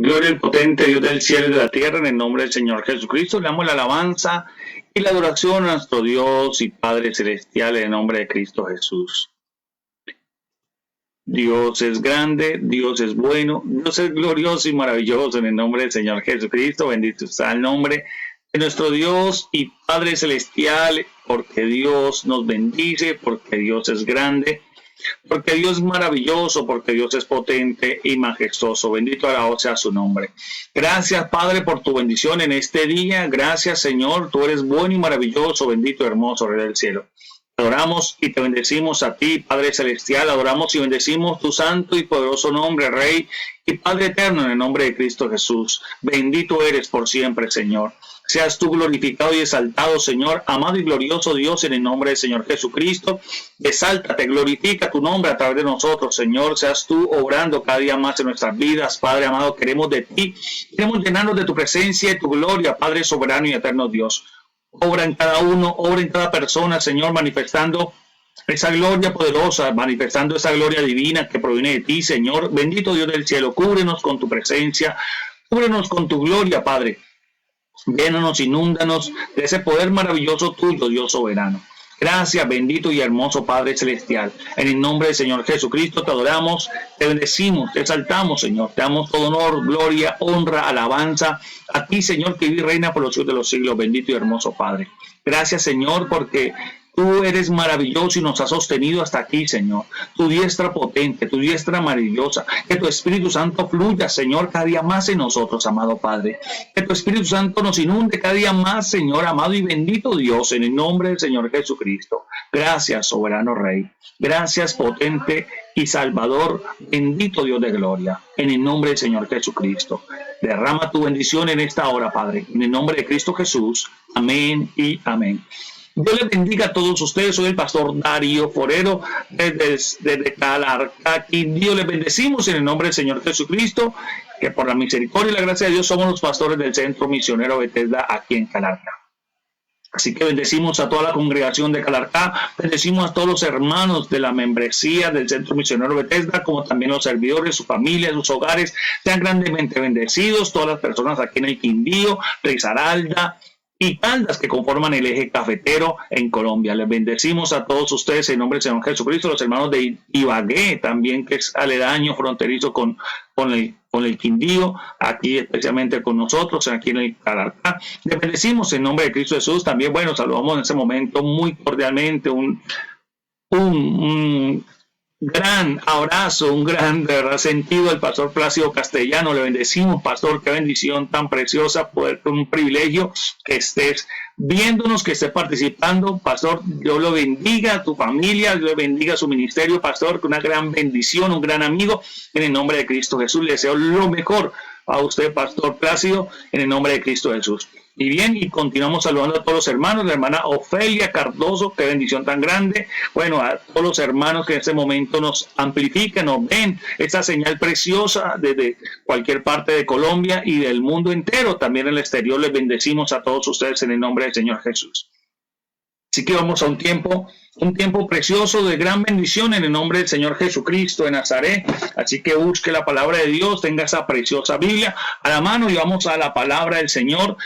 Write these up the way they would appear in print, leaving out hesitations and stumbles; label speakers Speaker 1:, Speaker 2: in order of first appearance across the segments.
Speaker 1: Gloria al potente Dios del cielo y de la tierra, en el nombre del Señor Jesucristo. Le damos la alabanza y la adoración a nuestro Dios y Padre Celestial en el nombre de Cristo Jesús. Dios es grande, Dios es bueno, Dios es glorioso y maravilloso en el nombre del Señor Jesucristo. Bendito sea el nombre de nuestro Dios y Padre Celestial, porque Dios nos bendice, porque Dios es grande, porque Dios es maravilloso, porque Dios es potente y majestuoso. Bendito alabado sea su nombre. Gracias, Padre, por tu bendición en este día. Gracias, Señor. Tú eres bueno y maravilloso, bendito y hermoso, Rey del cielo. Adoramos y te bendecimos a ti, Padre Celestial. Adoramos y bendecimos tu santo y poderoso nombre, Rey y Padre eterno, en el nombre de Cristo Jesús. Bendito eres por siempre, Señor. Seas tú glorificado y exaltado, Señor, amado y glorioso Dios, en el nombre del Señor Jesucristo. Exáltate, glorifica tu nombre a través de nosotros, Señor. Seas tú obrando cada día más en nuestras vidas, Padre amado. Queremos de ti, queremos llenarnos de tu presencia y tu gloria, Padre soberano y eterno Dios. Obra en cada uno, obra en cada persona, Señor, manifestando esa gloria poderosa, manifestando esa gloria divina que proviene de ti, Señor. Bendito Dios del cielo, cúbrenos con tu presencia, cúbrenos con tu gloria, Padre. Llénanos, inúndanos de ese poder maravilloso tuyo, Dios soberano. Gracias, bendito y hermoso Padre Celestial. En el nombre del Señor Jesucristo te adoramos, te bendecimos, te exaltamos, Señor. Te damos todo honor, gloria, honra, alabanza a ti, Señor, que vive y reina por los siglos de los siglos. Bendito y hermoso Padre. Gracias, Señor, porque tú eres maravilloso y nos has sostenido hasta aquí, Señor. Tu diestra potente, tu diestra maravillosa. Que tu Espíritu Santo fluya, Señor, cada día más en nosotros, amado Padre. Que tu Espíritu Santo nos inunde cada día más, Señor, amado y bendito Dios, en el nombre del Señor Jesucristo. Gracias, soberano Rey. Gracias, potente y Salvador, bendito Dios de gloria, en el nombre del Señor Jesucristo. Derrama tu bendición en esta hora, Padre, en el nombre de Cristo Jesús. Amén y amén. Dios les bendiga a todos ustedes. Soy el pastor Darío Forero desde Calarcá. Aquí Dios les bendecimos en el nombre del Señor Jesucristo, que por la misericordia y la gracia de Dios somos los pastores del Centro Misionero Bethesda aquí en Calarcá. Así que bendecimos a toda la congregación de Calarcá, bendecimos a todos los hermanos de la membresía del Centro Misionero Bethesda, como también los servidores, sus familias, sus hogares, sean grandemente bendecidos, todas las personas aquí en el Quindío, Risaralda y Caldas, que conforman el eje cafetero en Colombia. Les bendecimos a todos ustedes en nombre del Señor Jesucristo, los hermanos de Ibagué también, que es aledaño, fronterizo con el Quindío, aquí especialmente con nosotros, aquí en el Calarcá. Les bendecimos en nombre de Cristo Jesús. También, bueno, saludamos en ese momento muy cordialmente un gran abrazo, un gran sentido al pastor Plácido Castellano. Le bendecimos, pastor, qué bendición tan preciosa, poder, un privilegio que estés viéndonos, que estés participando, pastor. Dios lo bendiga a tu familia, Dios bendiga a su ministerio, pastor, que una gran bendición, un gran amigo, en el nombre de Cristo Jesús. Le deseo lo mejor a usted, pastor Plácido, en el nombre de Cristo Jesús. Y bien, y continuamos saludando a todos los hermanos, la hermana Ofelia Cardoso, qué bendición tan grande. Bueno, a todos los hermanos que en este momento nos amplifican, nos ven esta señal preciosa desde cualquier parte de Colombia y del mundo entero. También en el exterior les bendecimos a todos ustedes en el nombre del Señor Jesús. Así que vamos a un tiempo precioso de gran bendición en el nombre del Señor Jesucristo de Nazaret. Así que busque la palabra de Dios, tenga esa preciosa Biblia a la mano y vamos a la palabra del Señor.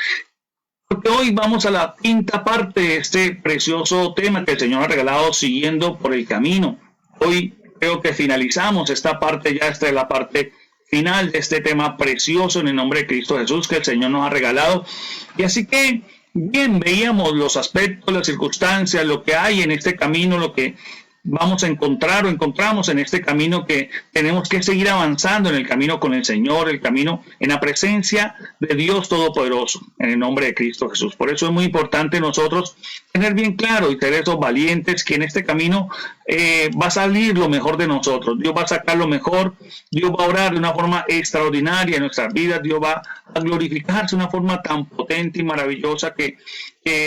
Speaker 1: Porque hoy vamos a la quinta parte de este precioso tema que el Señor ha regalado, siguiendo por el camino. Hoy creo que finalizamos esta parte, ya esta es la parte final de este tema precioso en el nombre de Cristo Jesús que el Señor nos ha regalado. Y así que, bien, veíamos los aspectos, las circunstancias, lo que hay en este camino, lo que vamos a encontrar o encontramos en este camino, que tenemos que seguir avanzando en el camino con el Señor, el camino en la presencia de Dios Todopoderoso, en el nombre de Cristo Jesús. Por eso es muy importante nosotros tener bien claro y ser esos valientes que en este camino va a salir lo mejor de nosotros. Dios va a sacar lo mejor, Dios va a obrar de una forma extraordinaria en nuestras vidas, Dios va a glorificarse de una forma tan potente y maravillosa que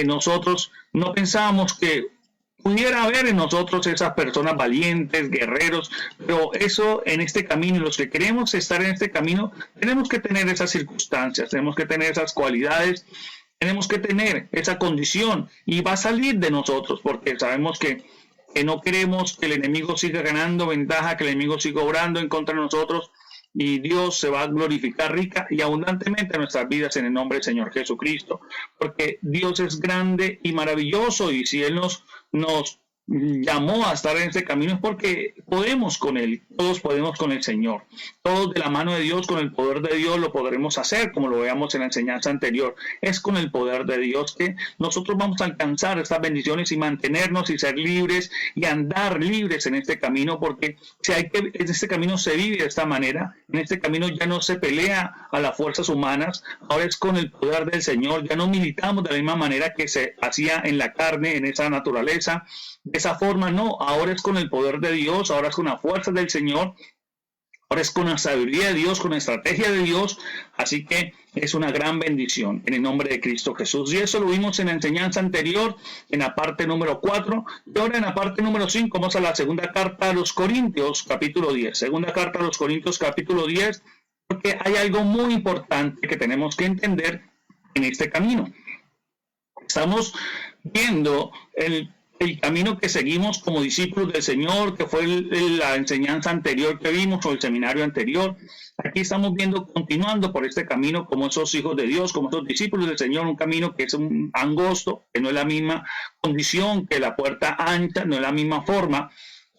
Speaker 1: nosotros no pensábamos que pudiera haber en nosotros esas personas valientes, guerreros, pero eso en este camino, los que queremos estar en este camino, tenemos que tener esas circunstancias, tenemos que tener esas cualidades, tenemos que tener esa condición y va a salir de nosotros, porque sabemos que no queremos que el enemigo siga ganando ventaja, que el enemigo siga obrando en contra de nosotros, y Dios se va a glorificar rica y abundantemente en nuestras vidas en el nombre del Señor Jesucristo, porque Dios es grande y maravilloso, y si Él nos llamó a estar en este camino es porque podemos con Él, todos podemos con el Señor, todos de la mano de Dios, con el poder de Dios lo podremos hacer, como lo veamos en la enseñanza anterior. Es con el poder de Dios que nosotros vamos a alcanzar estas bendiciones y mantenernos y ser libres y andar libres en este camino, porque si hay que, en este camino se vive de esta manera, en este camino ya no se pelea a las fuerzas humanas, ahora es con el poder del Señor, ya no militamos de la misma manera que se hacía en la carne, en esa naturaleza. De esa forma no, ahora es con el poder de Dios, ahora es con la fuerza del Señor, ahora es con la sabiduría de Dios, con la estrategia de Dios, así que es una gran bendición en el nombre de Cristo Jesús. Y eso lo vimos en la enseñanza anterior, en la parte número 4, y ahora en la parte número 5 vamos a la segunda carta a los Corintios, capítulo 10. Segunda carta a los Corintios, capítulo 10, porque hay algo muy importante que tenemos que entender en este camino. Estamos viendo el camino que seguimos como discípulos del Señor, que fue la enseñanza anterior que vimos o el seminario anterior. Aquí estamos viendo, continuando por este camino como esos hijos de Dios, como esos discípulos del Señor, un camino que es un angosto, que no es la misma condición que la puerta ancha, no es la misma forma.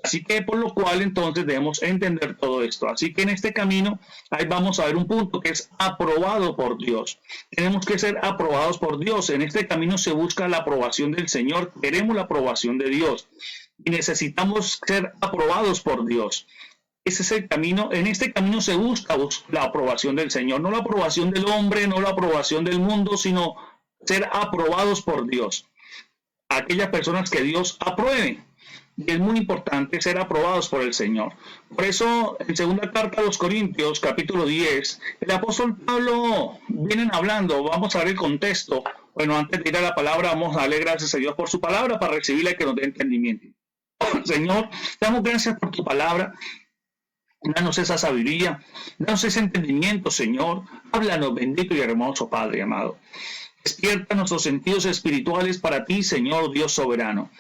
Speaker 1: Así que por lo cual entonces debemos entender todo esto. Así que en este camino ahí vamos a ver un punto que es aprobado por Dios. Tenemos que ser aprobados por Dios. En este camino se busca la aprobación del Señor. Queremos la aprobación de Dios y necesitamos ser aprobados por Dios. Ese es el camino. En este camino se busca la aprobación del Señor, no la aprobación del hombre, no la aprobación del mundo, sino ser aprobados por Dios. Aquellas personas que Dios apruebe. Y es muy importante ser aprobados por el Señor. Por eso, en segunda carta a los Corintios, capítulo 10, el apóstol Pablo vienen hablando, vamos a ver el contexto. Bueno, antes de ir a la palabra, vamos a darle gracias a Dios por su palabra para recibirla y que nos dé entendimiento. Señor, damos gracias por tu palabra. Danos esa sabiduría, danos ese entendimiento, Señor. Háblanos, bendito y hermoso Padre amado. Despierta nuestros sentidos espirituales para ti, Señor Dios soberano.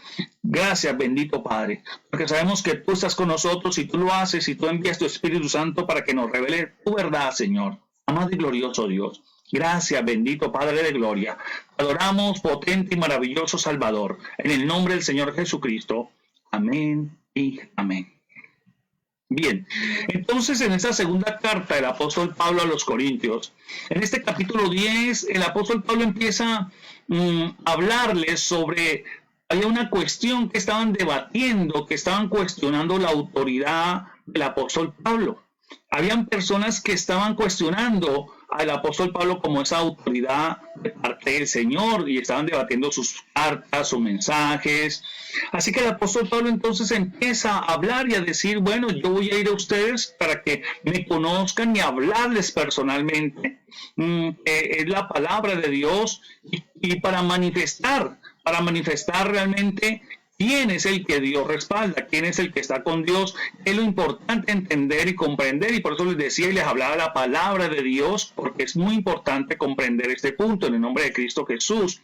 Speaker 1: Gracias, bendito Padre, porque sabemos que tú estás con nosotros y tú lo haces y tú envías tu Espíritu Santo para que nos revele tu verdad, Señor. Amado y glorioso Dios. Gracias, bendito Padre de gloria. Adoramos, potente y maravilloso Salvador, en el nombre del Señor Jesucristo. Amén y amén. Bien, entonces en esta segunda carta del apóstol Pablo a los Corintios, en este capítulo 10, el apóstol Pablo empieza a hablarles sobre, había una cuestión que estaban debatiendo, que estaban cuestionando la autoridad del apóstol Pablo. Habían personas que estaban cuestionando al apóstol Pablo como esa autoridad de parte del Señor y estaban debatiendo sus cartas, sus mensajes. Así que el apóstol Pablo entonces empieza a hablar y a decir, bueno, yo voy a ir a ustedes para que me conozcan y hablarles personalmente. Es la palabra de Dios y para manifestar realmente quién es el que Dios respalda, quién es el que está con Dios. Es lo importante entender y comprender, y por eso les decía y les hablaba la palabra de Dios, porque es muy importante comprender este punto en el nombre de Cristo Jesús,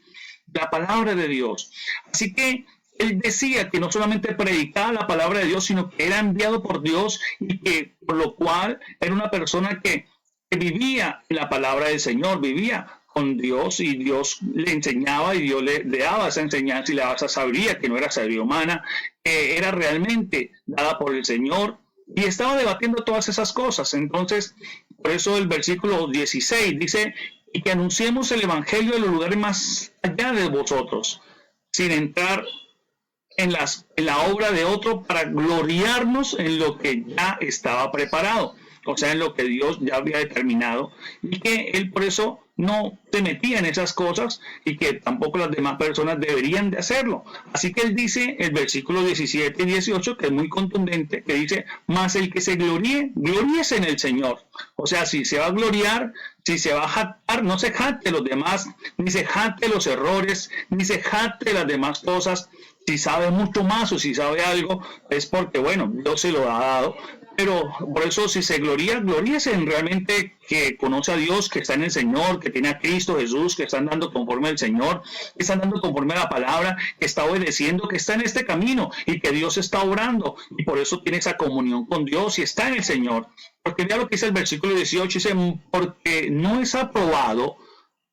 Speaker 1: la palabra de Dios. Así que él decía que no solamente predicaba la palabra de Dios, sino que era enviado por Dios y que por lo cual era una persona que vivía la palabra del Señor, vivía con Dios y Dios le enseñaba y Dios le daba esa enseñanza y le daba esa sabiduría que no era sabiduría humana, que era realmente dada por el Señor, y estaba debatiendo todas esas cosas. Entonces, por eso el versículo 16 dice, y que anunciemos el evangelio en los lugares más allá de vosotros, sin entrar en la obra de otro para gloriarnos en lo que ya estaba preparado, o sea, en lo que Dios ya había determinado, y que él por eso no se metía en esas cosas y que tampoco las demás personas deberían de hacerlo. Así que él dice, el versículo 17 y 18, que es muy contundente, que dice, mas el que se gloríe, gloríese en el Señor. O sea, si se va a gloriar, si se va a jactar, no se jacte los demás, ni se jacte los errores, ni se jacte las demás cosas. Si sabe mucho más o si sabe algo, es porque, bueno, Dios se lo ha dado. Pero por eso si se gloríese en realmente que conoce a Dios, que está en el Señor, que tiene a Cristo Jesús, que están dando conforme al Señor, que están dando conforme a la palabra, que está obedeciendo, que está en este camino y que Dios está obrando. Y por eso tiene esa comunión con Dios y está en el Señor. Porque vea lo que dice el versículo 18, dice, porque no es aprobado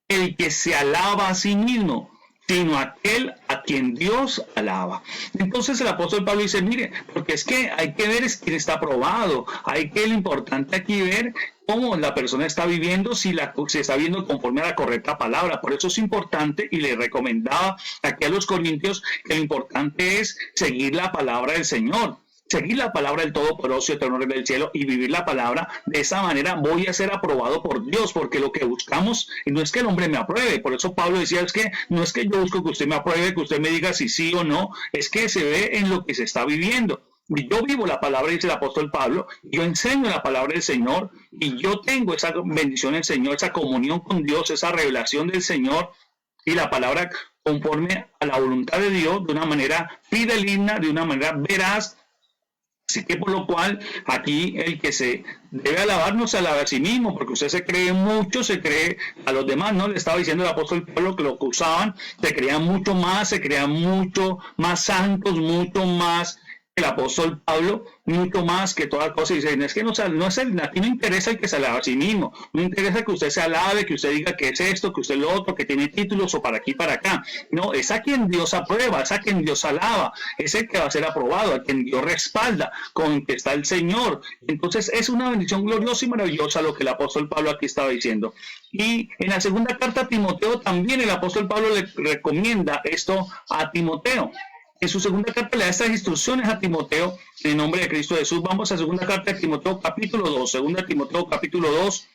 Speaker 1: el que se alaba a sí mismo, sino aquel a quien Dios alaba. Entonces el apóstol Pablo dice, mire, porque es que hay que ver quién está aprobado, hay que lo importante aquí ver cómo la persona está viviendo, si se está viendo conforme a la correcta palabra. Por eso es importante, y le recomendaba aquí a los corintios, que lo importante es seguir la palabra del Señor. Seguir la palabra del Todopoderoso y Eterno Rey del cielo y vivir la palabra. De esa manera voy a ser aprobado por Dios, porque lo que buscamos no es que el hombre me apruebe. Por eso Pablo decía, es que no es que yo busco que usted me apruebe, que usted me diga si sí o no, es que se ve en lo que se está viviendo. Yo vivo la palabra, dice el apóstol Pablo, yo enseño la palabra del Señor y yo tengo esa bendición del Señor, esa comunión con Dios, esa revelación del Señor y la palabra conforme a la voluntad de Dios de una manera fideligna, de una manera veraz. Así que por lo cual aquí el que se debe alabar no se alaba a sí mismo, porque usted se cree mucho, se cree a los demás, ¿no? Le estaba diciendo el apóstol Pablo que lo que usaban, se creían mucho más, se creían mucho más santos, mucho más el apóstol Pablo, mucho más que toda cosa. Dice, es que aquí no interesa el que se alaba a sí mismo, no interesa que usted se alabe, que usted diga que es esto, que usted es lo otro, que tiene títulos o para aquí, para acá. No, es a quien Dios aprueba, es a quien Dios alaba, es el que va a ser aprobado, a quien Dios respalda, con que está el Señor. Entonces es una bendición gloriosa y maravillosa lo que el apóstol Pablo aquí estaba diciendo. Y en la segunda carta a Timoteo también el apóstol Pablo le recomienda esto a Timoteo. En su segunda carta le da estas instrucciones a Timoteo en el nombre de Cristo Jesús. Vamos a segunda carta de Timoteo capítulo 2, segunda Timoteo capítulo 2,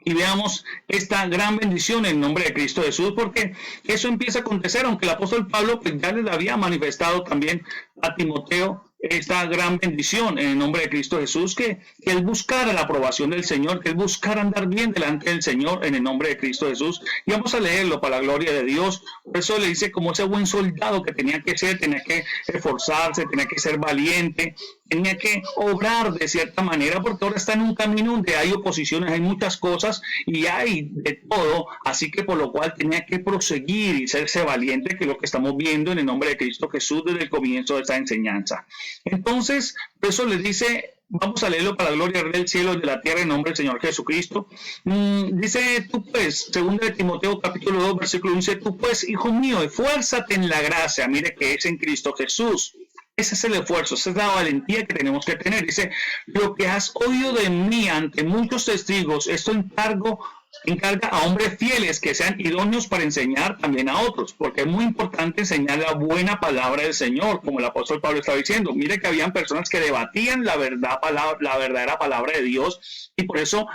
Speaker 1: y veamos esta gran bendición en nombre de Cristo Jesús, porque eso empieza a acontecer, aunque el apóstol Pablo pues, ya les había manifestado también a Timoteo esta gran bendición en el nombre de Cristo Jesús, que él buscara la aprobación del Señor, que él buscara andar bien delante del Señor en el nombre de Cristo Jesús. Y vamos a leerlo para la gloria de Dios. Por eso le dice como ese buen soldado que tenía que ser, tenía que esforzarse, tenía que ser valiente, tenía que obrar de cierta manera, porque ahora está en un camino donde hay oposiciones, hay muchas cosas y hay de todo, así que por lo cual tenía que proseguir y serse valiente, que es lo que estamos viendo en el nombre de Cristo Jesús desde el comienzo de esta enseñanza. Entonces, por eso les dice, vamos a leerlo para la gloria del cielo y de la tierra en nombre del Señor Jesucristo. Dice tú pues, segundo de Timoteo capítulo 2, versículo 1, dice tú pues, hijo mío, esfuérzate en la gracia, mire que es en Cristo Jesús. Ese es el esfuerzo, esa es la valentía que tenemos que tener. Dice, lo que has oído de mí ante muchos testigos, esto encarga a hombres fieles que sean idóneos para enseñar también a otros, porque es muy importante enseñar la buena palabra del Señor, como el apóstol Pablo estaba diciendo. Mire que habían personas que debatían la verdadera palabra de Dios, y por eso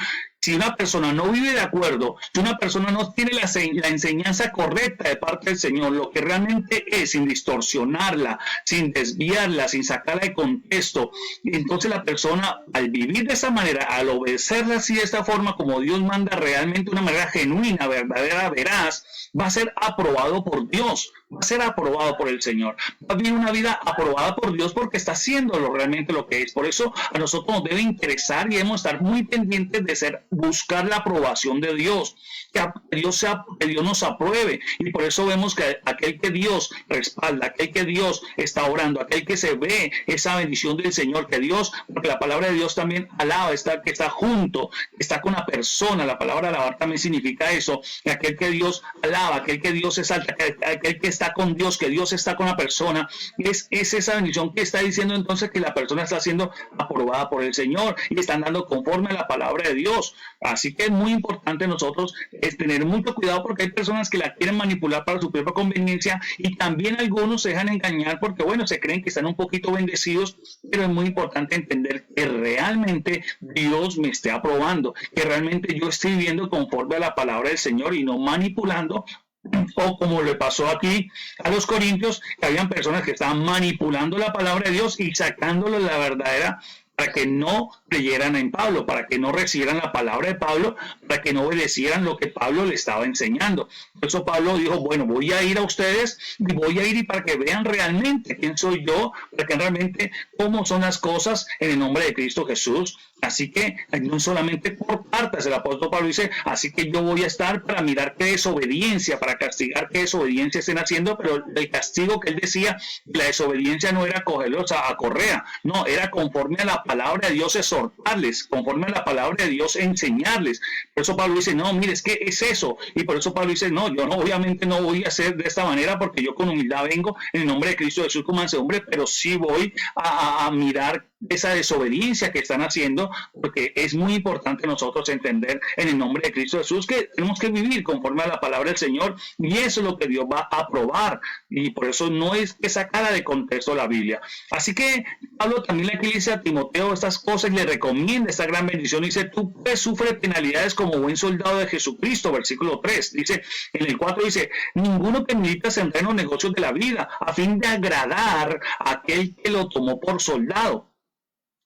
Speaker 1: si una persona no vive de acuerdo, si una persona no tiene la enseñanza correcta de parte del Señor, lo que realmente es, sin distorsionarla, sin desviarla, sin sacarla de contexto, entonces la persona al vivir de esa manera, al obedecerla así de esta forma como Dios manda, realmente una manera genuina, verdadera, veraz, va a ser aprobado por Dios, va a ser aprobado por el Señor, va a vivir una vida aprobada por Dios porque está haciéndolo realmente lo que es. Por eso a nosotros nos debe interesar y debemos estar muy pendientes de buscar la aprobación de Dios, que Dios nos apruebe, y por eso vemos que aquel que Dios respalda, aquel que Dios está orando, aquel que se ve esa bendición del Señor, que Dios, porque la palabra de Dios también alaba, que está junto, está con la persona. La palabra alabar también significa eso, que aquel que Dios alaba, aquel que Dios exalta, aquel que está con Dios, que Dios está con la persona, es esa bendición que está diciendo entonces que la persona está siendo aprobada por el Señor y está andando conforme a la palabra de Dios. Así que es muy importante nosotros tener mucho cuidado, porque hay personas que la quieren manipular para su propia conveniencia, y también algunos se dejan engañar porque bueno, se creen que están un poquito bendecidos, pero es muy importante entender que realmente Dios me esté aprobando, que realmente yo estoy viviendo conforme a la palabra del Señor y no manipulando, o como le pasó aquí a los corintios, que habían personas que estaban manipulando la palabra de Dios y sacándole la verdadera para que no creyeran en Pablo, para que no recibieran la palabra de Pablo, para que no obedecieran lo que Pablo le estaba enseñando. Por eso Pablo dijo, bueno, voy a ir a ustedes y voy a ir y para que vean realmente quién soy yo, para que realmente cómo son las cosas en el nombre de Cristo Jesús. Así que no solamente por cartas, el apóstol Pablo dice, así que yo voy a estar para mirar qué desobediencia, para castigar qué desobediencia estén haciendo, pero el castigo que él decía, la desobediencia no era cogerlos a correa, no, era conforme a la palabra de Dios exhortarles, conforme a la palabra de Dios enseñarles. Por eso Pablo dice, no, mire, es que es eso, y por eso Pablo dice, no, yo no, obviamente no voy a hacer de esta manera, porque yo con humildad vengo en el nombre de Cristo Jesús como mansedumbre, pero sí voy a mirar esa desobediencia que están haciendo, porque es muy importante nosotros entender en el nombre de Cristo Jesús que tenemos que vivir conforme a la palabra del Señor, y eso es lo que Dios va a aprobar, y por eso no es que sacara de contexto la Biblia. Así que Pablo también le dice a Timoteo estas cosas y le recomienda esta gran bendición. Dice, tú pues sufre penalidades como buen soldado de Jesucristo, versículo 3. Dice, en el 4 dice, ninguno que milita se enreda en los negocios de la vida a fin de agradar a aquel que lo tomó por soldado.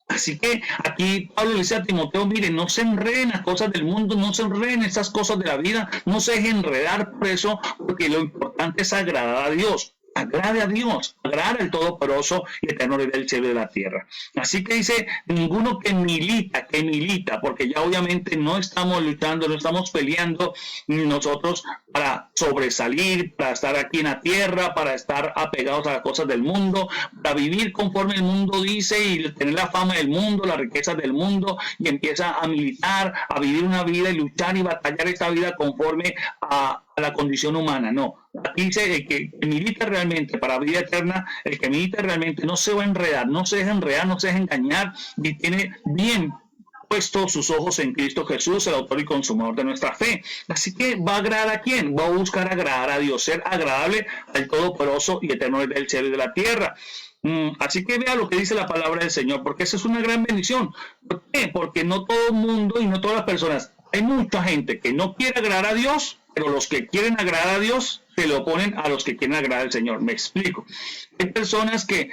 Speaker 1: Así que aquí Pablo le dice a Timoteo, mire, no se enreden en las cosas del mundo, no se enreden en estas cosas de la vida, no se dejen enredar por eso, porque lo importante es agradar a Dios. Agrade a Dios, agrade al Todopoderoso y Eterno Rey del cielo y de la tierra. Así que dice, ninguno que milita, porque ya obviamente no estamos luchando, no estamos peleando nosotros para sobresalir, para estar aquí en la tierra, para estar apegados a las cosas del mundo, para vivir conforme el mundo dice y tener la fama del mundo, las riquezas del mundo, y empieza a militar, a vivir una vida y luchar y batallar esta vida conforme a la condición humana. No, aquí dice el que milita realmente para vida eterna, el que milita realmente no se va a enredar, no se deja enredar, no se deja engañar, y tiene bien puesto sus ojos en Cristo Jesús, el autor y consumador de nuestra fe. Así que va a agradar a quién, va a buscar agradar a Dios, ser agradable al Todopoderoso y Eterno del cielo y de la tierra. Así que vea lo que dice la palabra del Señor, porque esa es una gran bendición. ¿Por qué? Porque no todo el mundo y no todas las personas, hay mucha gente que no quiere agradar a Dios, pero los que quieren agradar a Dios se lo oponen a los que quieren agradar al Señor. Me explico. Hay personas que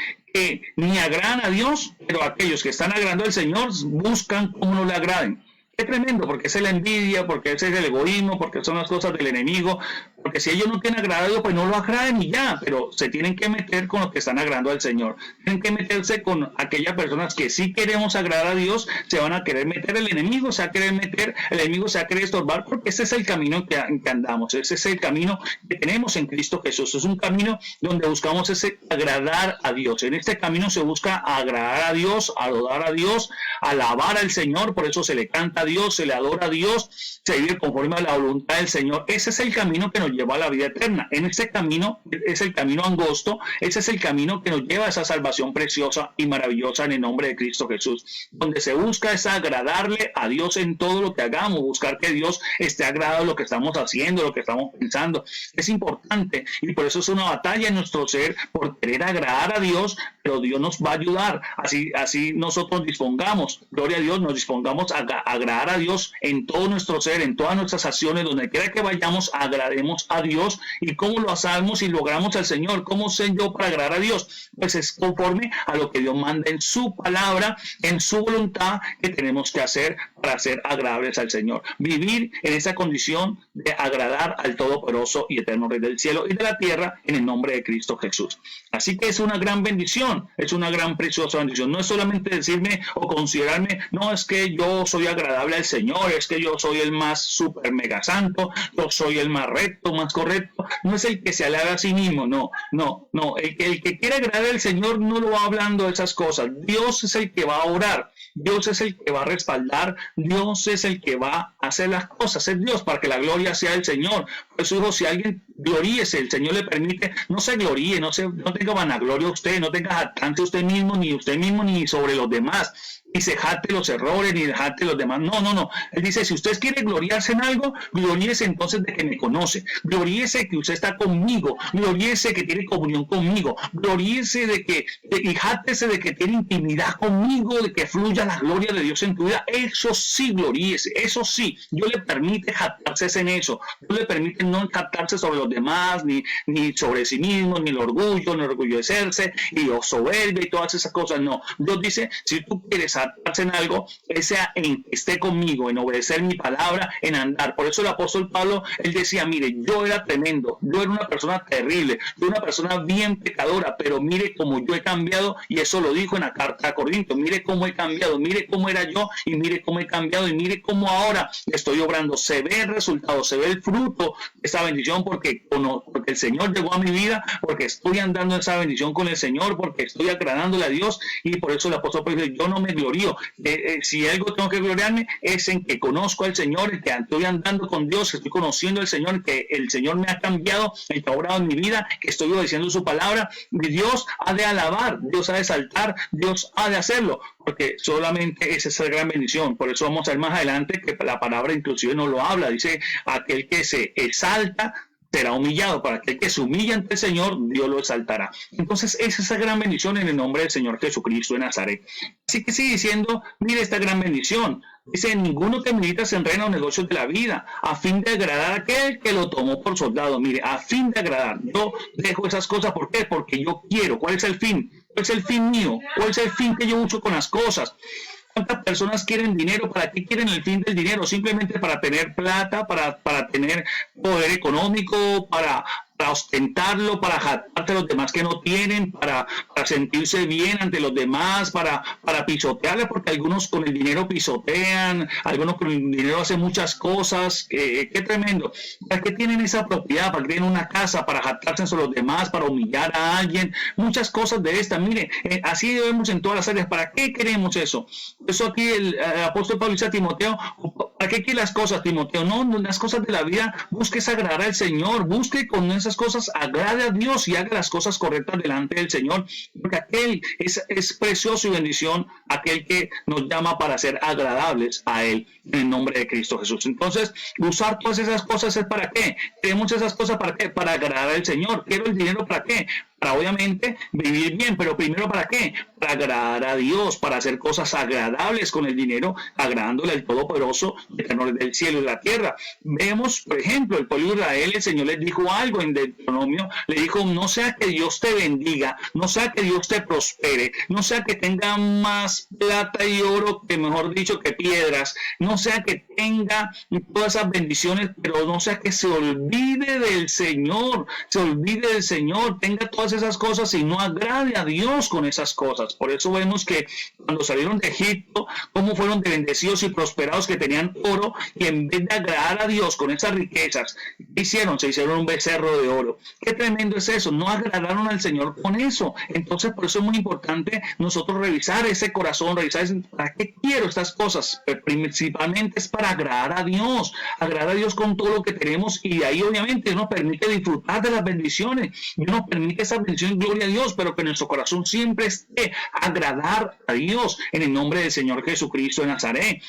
Speaker 1: ni agradan a Dios, pero aquellos que están agradando al Señor buscan cómo no le agraden. Qué tremendo, porque es la envidia, porque ese es el egoísmo, porque son las cosas del enemigo, porque si ellos no quieren agradar a Dios, pues no lo agraden y ya, pero se tienen que meter con los que están agradando al Señor. Tienen que meterse con aquellas personas que sí queremos agradar a Dios, se van a querer meter, el enemigo se va a querer meter, el enemigo se va a querer estorbar, porque ese es el camino que andamos, ese es el camino que tenemos en Cristo Jesús, es un camino donde buscamos ese agradar a Dios. En este camino se busca agradar a Dios, adorar a Dios, alabar al Señor, por eso se le canta a Dios, se le adora a Dios, se vive conforme a la voluntad del Señor. Ese es el camino que nos lleva a la vida eterna. En este camino es el camino angosto, ese es el camino que nos lleva a esa salvación preciosa y maravillosa en el nombre de Cristo Jesús, donde se busca es agradarle a Dios en todo lo que hagamos, buscar que Dios esté agradado de lo que estamos haciendo, lo que estamos pensando. Es importante y por eso es una batalla en nuestro ser por querer agradar a Dios, pero Dios nos va a ayudar. Así nosotros dispongamos, gloria a Dios, nos dispongamos a agradar a Dios en todo nuestro ser, en todas nuestras acciones, donde quiera que vayamos, agrademos a Dios. ¿Y cómo lo hacemos y logramos al Señor? ¿Cómo sé yo para agradar a Dios? Pues es conforme a lo que Dios manda en su palabra, en su voluntad, que tenemos que hacer para ser agradables al Señor. Vivir en esa condición de agradar al Todopoderoso y Eterno Rey del cielo y de la tierra en el nombre de Cristo Jesús. Así que es una gran bendición, es una gran preciosa bendición. No es solamente decirme o considerarme, no, es que yo soy agradable al Señor, es que yo soy el más super mega santo, yo soy el más recto, más correcto. No es el que se alaba a sí mismo, no. El que quiere agradar al Señor no lo va hablando de esas cosas. Dios es el que va a orar, Dios es el que va a respaldar, Dios es el que va a hacer las cosas, es Dios, para que la gloria sea del Señor. Por eso dijo, si alguien gloríese, el Señor le permite, no se gloríe, no tenga vanagloria usted, no tenga jactancia usted mismo, ni sobre los demás, ni se jacte los errores, ni jacte los demás. No. Él dice, si usted quiere gloriarse en algo, gloríese entonces de que me conoce, gloríese que usted está conmigo, gloríese que tiene comunión conmigo, gloríese y jactese de que tiene intimidad conmigo, de que fluya la gloria de Dios en tu vida. Eso sí, gloríese, eso sí, Dios le permite jactarse en eso, Dios le permite no jactarse sobre los los demás, ni sobre sí mismo, ni el orgullecerse, y soberbia y todas esas cosas. No, Dios dice, si tú quieres hartarse en algo, sea en que esté conmigo, en obedecer mi palabra, en andar. Por eso el apóstol Pablo, él decía, mire, yo era tremendo, yo era una persona terrible, yo era una persona bien pecadora, pero mire cómo yo he cambiado, y eso lo dijo en la carta a Corintios, mire cómo he cambiado, mire cómo era yo, y mire cómo he cambiado, y mire cómo ahora estoy obrando. Se ve el resultado, se ve el fruto de esa bendición, porque el Señor llegó a mi vida, porque estoy andando en esa bendición con el Señor, porque estoy agradándole a Dios, y por eso el apóstol Pablo dice, yo no me glorío, si algo tengo que gloriarme es en que conozco al Señor, en que estoy andando con Dios, que estoy conociendo al Señor, que el Señor me ha cambiado, me ha obrado en mi vida, que estoy obedeciendo su palabra. Mi Dios ha de alabar, Dios ha de saltar, Dios ha de hacerlo, porque solamente es esa gran bendición. Por eso vamos a ver más adelante que la palabra inclusive nos lo habla, dice, aquel que se exalta será humillado, para aquel que se humilla ante el Señor, Dios lo exaltará. Entonces es esa gran bendición en el nombre del Señor Jesucristo de Nazaret. Así que sigue diciendo, mire esta gran bendición. Dice, ninguno que milita se enreda en los negocios de la vida, a fin de agradar a aquel que lo tomó por soldado. Mire, a fin de agradar. Yo dejo esas cosas, ¿por qué? Porque yo quiero. ¿Cuál es el fin? ¿Cuál es el fin mío? ¿Cuál es el fin que yo uso con las cosas? ¿Cuántas personas quieren dinero? ¿Para qué quieren el fin del dinero? Simplemente para tener plata, para tener poder económico, para ostentarlo, para jactarse a los demás que no tienen, para sentirse bien ante los demás, para pisotearle, porque algunos con el dinero pisotean, algunos con el dinero hacen muchas cosas. Qué tremendo. ¿Para qué tienen esa propiedad? ¿Para qué tienen una casa? ¿Para jactarse a los demás? ¿Para humillar a alguien? Muchas cosas de estas. Mire, así debemos en todas las áreas. ¿Para qué queremos eso? Eso aquí el apóstol Pablo dice a Timoteo, ¿para qué quiere las cosas, Timoteo? No, las cosas de la vida, busque agradar al Señor, busque con esas cosas, agrade a Dios y haga las cosas correctas delante del Señor, porque aquel es precioso y bendición, aquel que nos llama para ser agradables a Él, en el nombre de Cristo Jesús. Entonces, usar todas esas cosas es ¿para qué? Queremos esas cosas ¿para qué? Para agradar al Señor. Quiero el dinero ¿para qué? Para obviamente vivir bien, pero primero ¿para qué? Para agradar a Dios, para hacer cosas agradables con el dinero, agradándole al Todopoderoso, Eterno del cielo y la tierra. Vemos, por ejemplo, el pueblo de Israel, el Señor les dijo algo en Deuteronomio, le dijo, no sea que Dios te bendiga, no sea que Dios te prospere, no sea que tenga más plata y oro, que mejor dicho, que piedras, no sea que tenga todas esas bendiciones, pero no sea que se olvide del Señor, tenga todas esas cosas y no agrade a Dios con esas cosas. Por eso vemos que cuando salieron de Egipto, cómo fueron de bendecidos y prosperados, que tenían oro, y en vez de agradar a Dios con esas riquezas, ¿qué hicieron? Se hicieron un becerro de oro. Qué tremendo es eso, no agradaron al Señor con eso. Entonces por eso es muy importante nosotros revisar ese corazón, revisar ¿para qué quiero estas cosas? Pero principalmente es para agradar a Dios con todo lo que tenemos, y ahí obviamente nos permite disfrutar de las bendiciones, y nos permite esa bendición, gloria a Dios, pero que nuestro corazón siempre esté agradar a Dios en el nombre del Señor Jesucristo de Nazaret.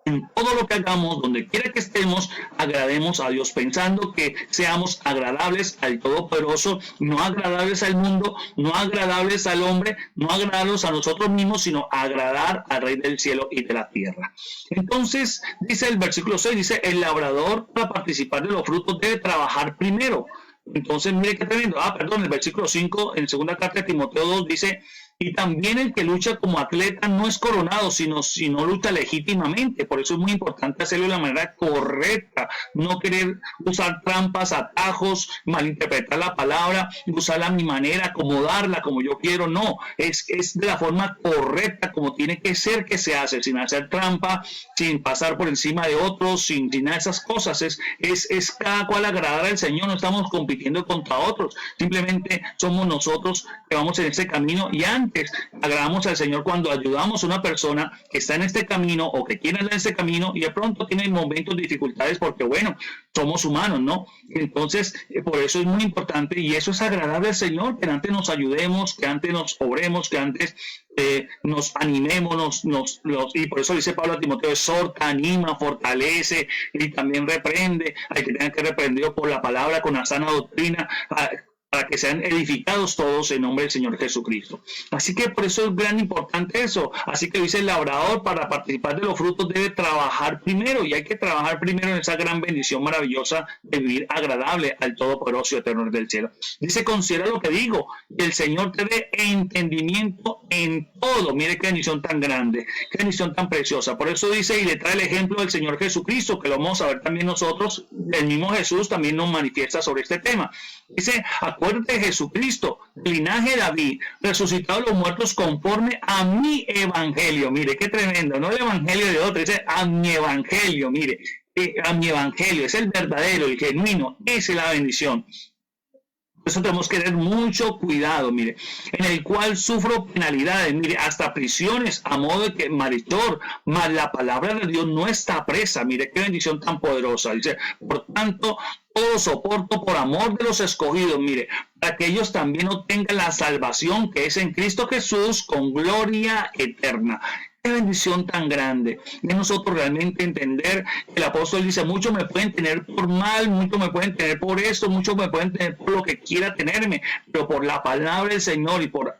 Speaker 1: En todo lo que hagamos, donde quiera que estemos, agrademos a Dios, pensando que seamos agradables al Todopoderoso, no agradables al mundo, no agradables al hombre, no agradables a nosotros mismos, sino agradar al Rey del cielo y de la tierra. Entonces, dice el versículo 6, dice, el labrador para participar de los frutos debe trabajar primero. Entonces, mire qué tremendo. El versículo 5, en segunda carta de Timoteo 2, dice, y también el que lucha como atleta no es coronado, sino lucha legítimamente. Por eso es muy importante hacerlo de la manera correcta, no querer usar trampas, atajos, malinterpretar la palabra, usarla a mi manera, acomodarla como yo quiero. No, es de la forma correcta, como tiene que ser que se hace, sin hacer trampa, sin pasar por encima de otros, sin nada de esas cosas. Es cada cual agradar al Señor, no estamos compitiendo contra otros, simplemente somos nosotros que vamos en ese camino, y antes agradamos al Señor cuando ayudamos a una persona que está en este camino o que quiere estar en este camino y de pronto tiene momentos de dificultades, porque bueno, somos humanos, ¿no? Entonces, por eso es muy importante, y eso es agradable al Señor, que antes nos ayudemos, que antes nos obremos, que antes nos animemos, y por eso dice Pablo a Timoteo, exhorta, anima, fortalece y también reprende, hay que tener que reprenderlo por la palabra, con la sana doctrina, para que sean edificados todos en nombre del Señor Jesucristo. Así que por eso es gran importante eso. Así que dice el labrador, para participar de los frutos debe trabajar primero, y hay que trabajar primero en esa gran bendición maravillosa de vivir agradable al Todopoderoso y Eterno del cielo. Dice, considera lo que digo, y el Señor te dé entendimiento en todo. Mire qué bendición tan grande, qué bendición tan preciosa. Por eso dice, y le trae el ejemplo del Señor Jesucristo, que lo vamos a ver también nosotros. El mismo Jesús también nos manifiesta sobre este tema. Dice, acuérdate de Jesucristo, linaje de David, resucitado de los muertos conforme a mi evangelio. Mire, qué tremendo, no el evangelio de otro, dice a mi evangelio, mire, a mi evangelio, es el verdadero, el genuino, esa es la bendición. Por eso tenemos que tener mucho cuidado, mire, en el cual sufro penalidades, mire, hasta prisiones, a modo de que malhechor, mas la palabra de Dios no está presa. Mire qué bendición tan poderosa. Dice, por tanto, todo soporto por amor de los escogidos, mire, para que ellos también obtengan la salvación que es en Cristo Jesús con gloria eterna. Qué bendición tan grande de nosotros realmente entender que el apóstol dice, muchos me pueden tener por mal, muchos me pueden tener por esto, muchos me pueden tener por lo que quiera tenerme, pero por la palabra del Señor y por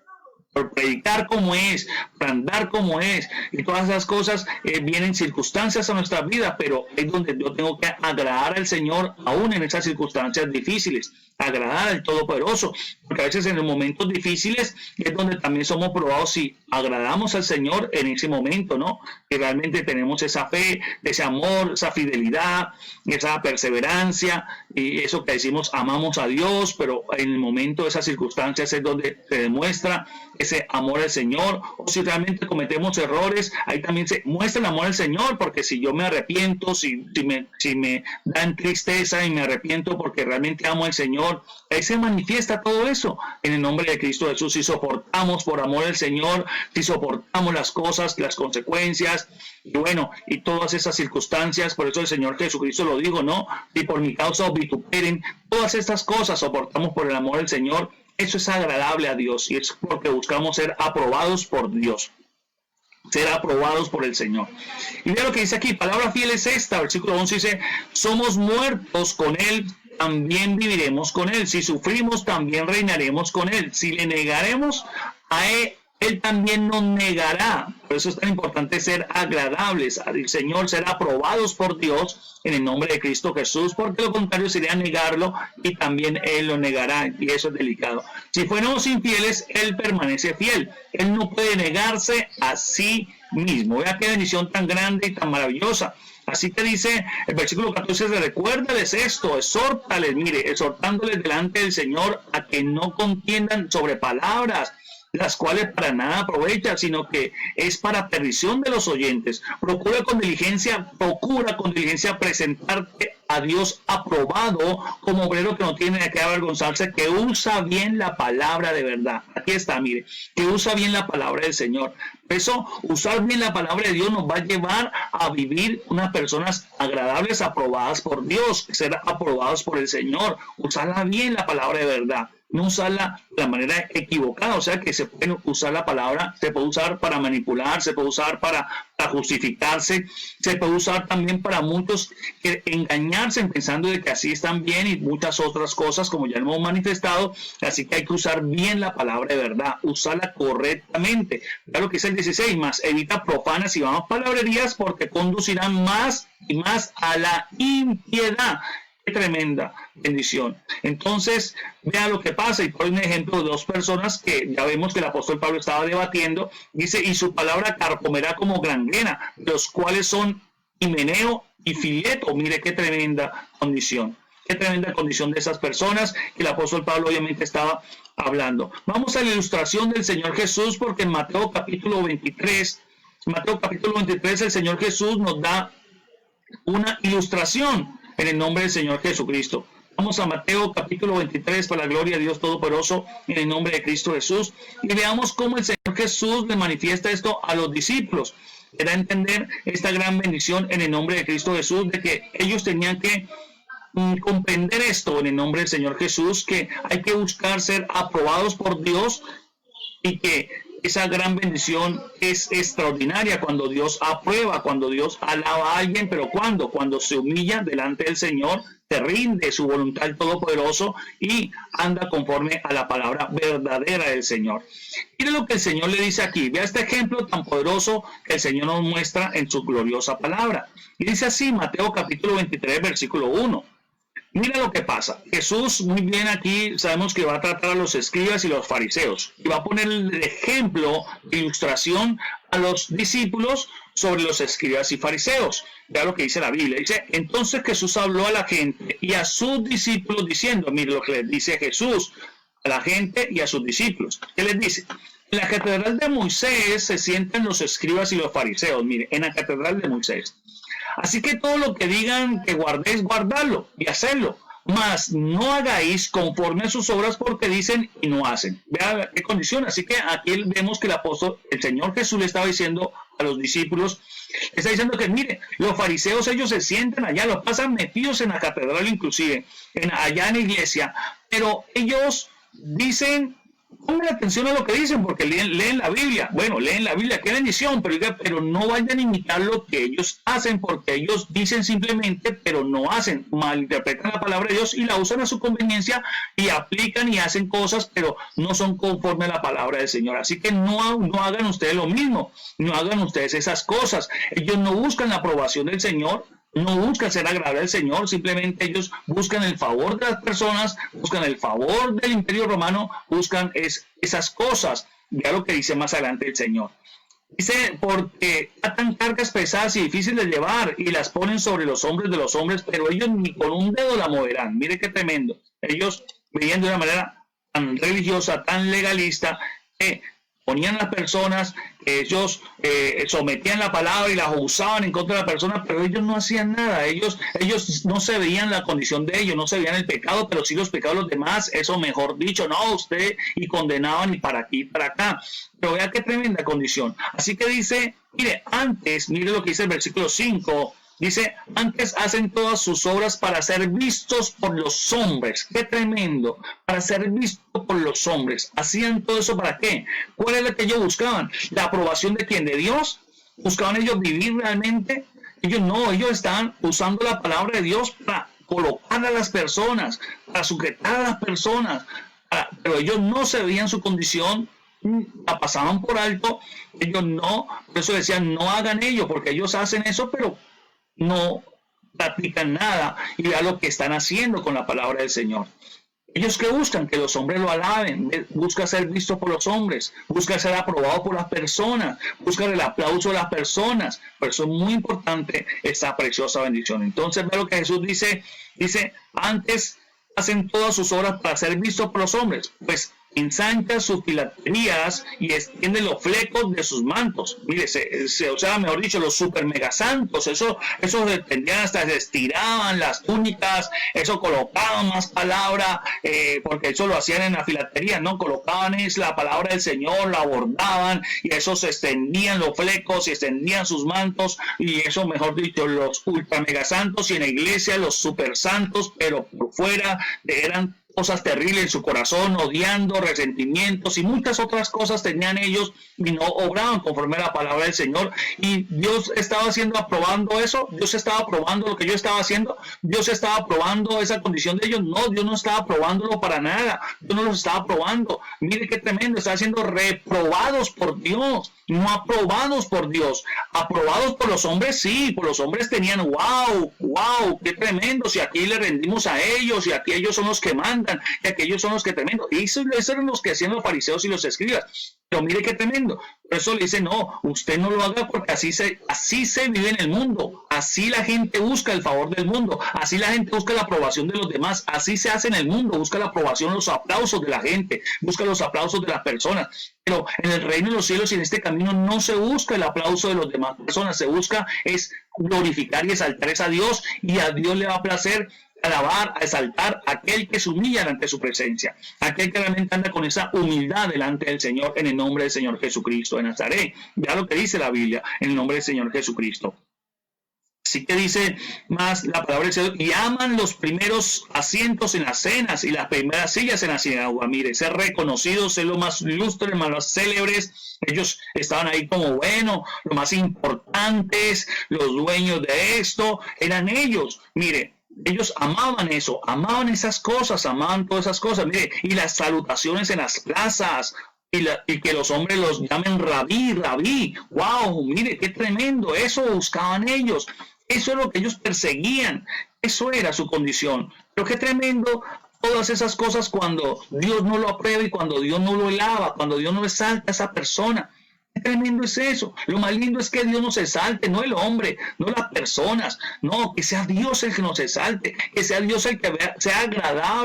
Speaker 1: predicar como es, por andar como es, y todas esas cosas vienen circunstancias a nuestra vida, pero es donde yo tengo que agradar al Señor aún en esas circunstancias difíciles, agradar al Todopoderoso, porque a veces en los momentos difíciles es donde también somos probados si agradamos al Señor en ese momento, ¿no? Que realmente tenemos esa fe, ese amor, esa fidelidad, esa perseverancia, y eso que decimos amamos a Dios, pero en el momento de esas circunstancias es donde se demuestra ese amor al Señor. O si realmente cometemos errores, ahí también se muestra el amor al Señor, porque si yo me arrepiento, si me dan tristeza y me arrepiento porque realmente amo al Señor, ahí se manifiesta todo eso en el nombre de Cristo Jesús. Si soportamos por amor al Señor, si soportamos las cosas, las consecuencias, y bueno, y todas esas circunstancias, por eso el Señor Jesucristo lo dijo, ¿no? Y por mi causa vituperen, todas estas cosas soportamos por el amor del Señor. Eso es agradable a Dios, y es porque buscamos ser aprobados por Dios, ser aprobados por el Señor. Y mira lo que dice aquí, palabra fiel es esta, versículo 11 dice, somos muertos con Él, también viviremos con Él. Si sufrimos, también reinaremos con Él. Si le negaremos a Él también nos negará. Por eso es tan importante ser agradables al Señor, ser aprobados por Dios en el nombre de Cristo Jesús, porque lo contrario sería negarlo y también Él lo negará, y eso es delicado. Si fuéramos infieles, Él permanece fiel. Él no puede negarse a sí mismo. Vea qué bendición tan grande y tan maravillosa. Así que dice el versículo 14, recuérdales esto, exhórtales, mire, exhortándoles delante del Señor a que no contiendan sobre palabras, las cuales para nada aprovechan, sino que es para perdición de los oyentes. Procura con diligencia presentarte a Dios aprobado como obrero que no tiene de qué avergonzarse, que usa bien la palabra de verdad. Aquí está, mire, que usa bien la palabra del Señor. Por eso, usar bien la palabra de Dios nos va a llevar a vivir unas personas agradables, aprobadas por Dios, ser aprobados por el Señor. Usarla bien la palabra de verdad. No usarla de la manera equivocada, o sea que se puede usar la palabra, se puede usar para manipular, se puede usar para justificarse, se puede usar también para muchos que engañarse pensando de que así están bien, y muchas otras cosas como ya hemos manifestado. Así que hay que usar bien la palabra de verdad, usarla correctamente. Claro que es el 16, más evita profanas y vamos palabrerías, porque conducirán más y más a la impiedad. Tremenda bendición. Entonces, vea lo que pasa, y por un ejemplo de dos personas que ya vemos que el apóstol Pablo estaba debatiendo. Dice, y su palabra carcomerá como gangrena, los cuales son Himeneo y Fileto. Mire qué tremenda condición. Qué tremenda condición de esas personas que el apóstol Pablo obviamente estaba hablando. Vamos a la ilustración del Señor Jesús, porque en Mateo capítulo 23, el Señor Jesús nos da una ilustración en el nombre del Señor Jesucristo. Vamos a Mateo capítulo 23, para la gloria de Dios Todopoderoso, en el nombre de Cristo Jesús, y veamos cómo el Señor Jesús le manifiesta esto a los discípulos. Era entender esta gran bendición en el nombre de Cristo Jesús, de que ellos tenían que comprender esto en el nombre del Señor Jesús, que hay que buscar ser aprobados por Dios, y que esa gran bendición es extraordinaria cuando Dios aprueba, cuando Dios alaba a alguien, pero cuando se humilla delante del Señor se rinde su voluntad al Todopoderoso y anda conforme a la palabra verdadera del Señor. Mire lo que el Señor le dice aquí. Vea este ejemplo tan poderoso que el Señor nos muestra en su gloriosa palabra. Y dice así, Mateo capítulo 23, versículo 1. Mira lo que pasa. Jesús, muy bien aquí, sabemos que va a tratar a los escribas y los fariseos. Y va a poner el ejemplo, de ilustración a los discípulos sobre los escribas y fariseos. Vea lo que dice la Biblia. Dice, entonces Jesús habló a la gente y a sus discípulos diciendo, mire lo que les dice Jesús a la gente y a sus discípulos. ¿Qué les dice? En la catedral de Moisés se sientan los escribas y los fariseos. Mire, en la catedral de Moisés. Así que todo lo que digan que guardéis, guardadlo y hacerlo. Mas no hagáis conforme a sus obras porque dicen y no hacen. Vea qué condición. Así que aquí vemos que el Señor Jesús le estaba diciendo a los discípulos, le está diciendo que mire, los fariseos ellos se sientan allá, los pasan metidos en la catedral inclusive, allá en la iglesia, pero ellos dicen, pongan atención a lo que dicen porque leen la Biblia. Bueno, leen la Biblia, qué bendición, pero no vayan a imitar lo que ellos hacen porque ellos dicen simplemente, pero no hacen, malinterpretan la palabra de Dios y la usan a su conveniencia y aplican y hacen cosas, pero no son conforme a la palabra del Señor. Así que no hagan ustedes lo mismo, no hagan ustedes esas cosas. Ellos no buscan la aprobación del Señor, no buscan ser agradable al Señor, simplemente ellos buscan el favor de las personas, buscan el favor del Imperio Romano, buscan esas cosas. Ya lo que dice más adelante el Señor. Dice, porque atan cargas pesadas y difíciles de llevar y las ponen sobre los hombres de los hombres, pero ellos ni con un dedo la moverán. Mire qué tremendo. Ellos vivían de una manera tan religiosa, tan legalista, que ponían a las personas, ellos sometían la palabra y las usaban en contra de la persona, pero ellos no hacían nada, ellos no se veían la condición de ellos, no se veían el pecado, pero sí los pecados de los demás, eso mejor dicho, no, usted, y condenaban y para aquí y para acá. Pero vea qué tremenda condición. Así que dice, mire, antes, mire lo que dice el versículo 5, dice, antes hacen todas sus obras para ser vistos por los hombres. ¡Qué tremendo! Para ser vistos por los hombres. ¿Hacían todo eso para qué? ¿Cuál es lo que ellos buscaban? ¿La aprobación de quién? ¿De Dios? ¿Buscaban ellos vivir realmente? Ellos no, ellos estaban usando la palabra de Dios para colocar a las personas, para sujetar a las personas. Pero ellos no se veían su condición, la pasaban por alto. Ellos no, por eso decían, no hagan ello, porque ellos hacen eso, pero no practican nada y vean lo que están haciendo con la palabra del Señor. Ellos que buscan que los hombres lo alaben, busca ser visto por los hombres, busca ser aprobado por las personas, busca el aplauso de las personas. Por eso es muy importante esta preciosa bendición. Entonces ve lo que Jesús dice, antes hacen todas sus obras para ser vistos por los hombres, pues ensancha sus filaterías y extiende los flecos de sus mantos. Mire, o sea, mejor dicho, los super mega santos, eso dependían, hasta se estiraban las túnicas, eso colocaban más palabra, porque eso lo hacían en la filatería, ¿no? Colocaban la palabra del Señor, la bordaban, y eso se extendían los flecos y extendían sus mantos, y eso, mejor dicho, los ultra mega santos, y en la iglesia los super santos, pero por fuera eran cosas terribles en su corazón, odiando, resentimientos y muchas otras cosas tenían ellos y no obraban conforme a la palabra del Señor. Y Dios estaba aprobando eso, Dios estaba aprobando lo que yo estaba haciendo, Dios estaba aprobando esa condición de ellos. No, Dios no estaba aprobándolo para nada, Dios no los estaba aprobando. Mire qué tremendo, están siendo reprobados por Dios, no aprobados por Dios. Aprobados por los hombres, sí, por los hombres tenían, wow, qué tremendo, si aquí le rendimos a ellos y aquí ellos son los que mandan, y aquellos son los que tremendo. Y eso eran los que hacían los fariseos y los escribas. Pero mire qué tremendo. Por eso le dice, no, usted no lo haga porque así se vive en el mundo. Así la gente busca el favor del mundo. Así la gente busca la aprobación de los demás. Así se hace en el mundo. Busca la aprobación, los aplausos de la gente. Busca los aplausos de las personas. Pero en el reino de los cielos y en este camino no se busca el aplauso de las demás personas. Se busca es glorificar y exaltar a Dios. Y a Dios le va a placer alabar, a exaltar a aquel que se humilla ante su presencia, aquel que realmente anda con esa humildad delante del Señor, en el nombre del Señor Jesucristo de Nazaret. Vea lo que dice la Biblia, en el nombre del Señor Jesucristo. Así que dice más la palabra del Señor, y aman los primeros asientos en las cenas y las primeras sillas en la sinagoga. Mire, ser reconocidos, ser los más ilustres, los más célebres. Ellos estaban ahí como, bueno, los más importantes, los dueños de esto, eran ellos. Mire, Ellos amaban eso, amaban esas cosas, amaban todas esas cosas. Mire, y las salutaciones en las plazas, y que los hombres los llamen rabí, rabí. ¡Wow! Mire, qué tremendo. Eso buscaban ellos. Eso es lo que ellos perseguían. Eso era su condición. Pero qué tremendo todas esas cosas cuando Dios no lo aprueba y cuando Dios no lo lava, cuando Dios no exalta a esa persona. Qué tremendo es eso. Lo más lindo es que Dios nos exalte, no el hombre, no las personas, no, que sea Dios el que nos exalte, que sea Dios el que sea agradado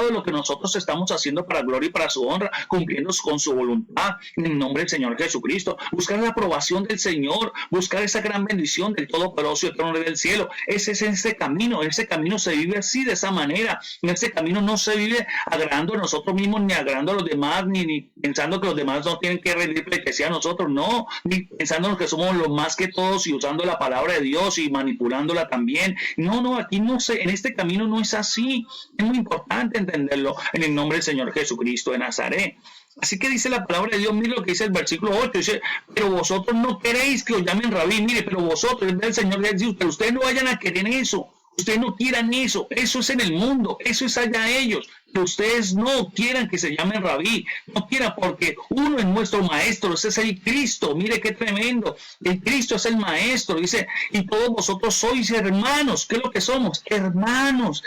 Speaker 1: de lo que nosotros estamos haciendo para gloria y para su honra, cumpliendo con su voluntad en el nombre del Señor Jesucristo. Buscar la aprobación del Señor, buscar esa gran bendición del Todopoderoso y Eterno del cielo. Ese es ese camino. En ese camino se vive así, de esa manera. En ese camino no se vive agradando a nosotros mismos, ni agradando a los demás, ni pensando que los demás no tienen que rendirle que sea nosotros, no, ni pensando que somos los más que todos y usando la palabra de Dios y manipulándola también. No, aquí no sé, en este camino no es así. Es muy importante entenderlo en el nombre del Señor Jesucristo de Nazaret. Así que dice la palabra de Dios, mire lo que dice el versículo 8, dice, pero vosotros no queréis que os llamen rabí, mire, pero vosotros, el Señor les dice, pero ustedes no vayan a querer eso. Ustedes no quieran eso es en el mundo, eso es allá ellos. Que ustedes no quieran que se llamen rabí, no quieran, porque uno es nuestro maestro, ese es el Cristo. Mire qué tremendo, el Cristo es el maestro, dice, y todos vosotros sois hermanos. ¿Qué es lo que somos? Hermanos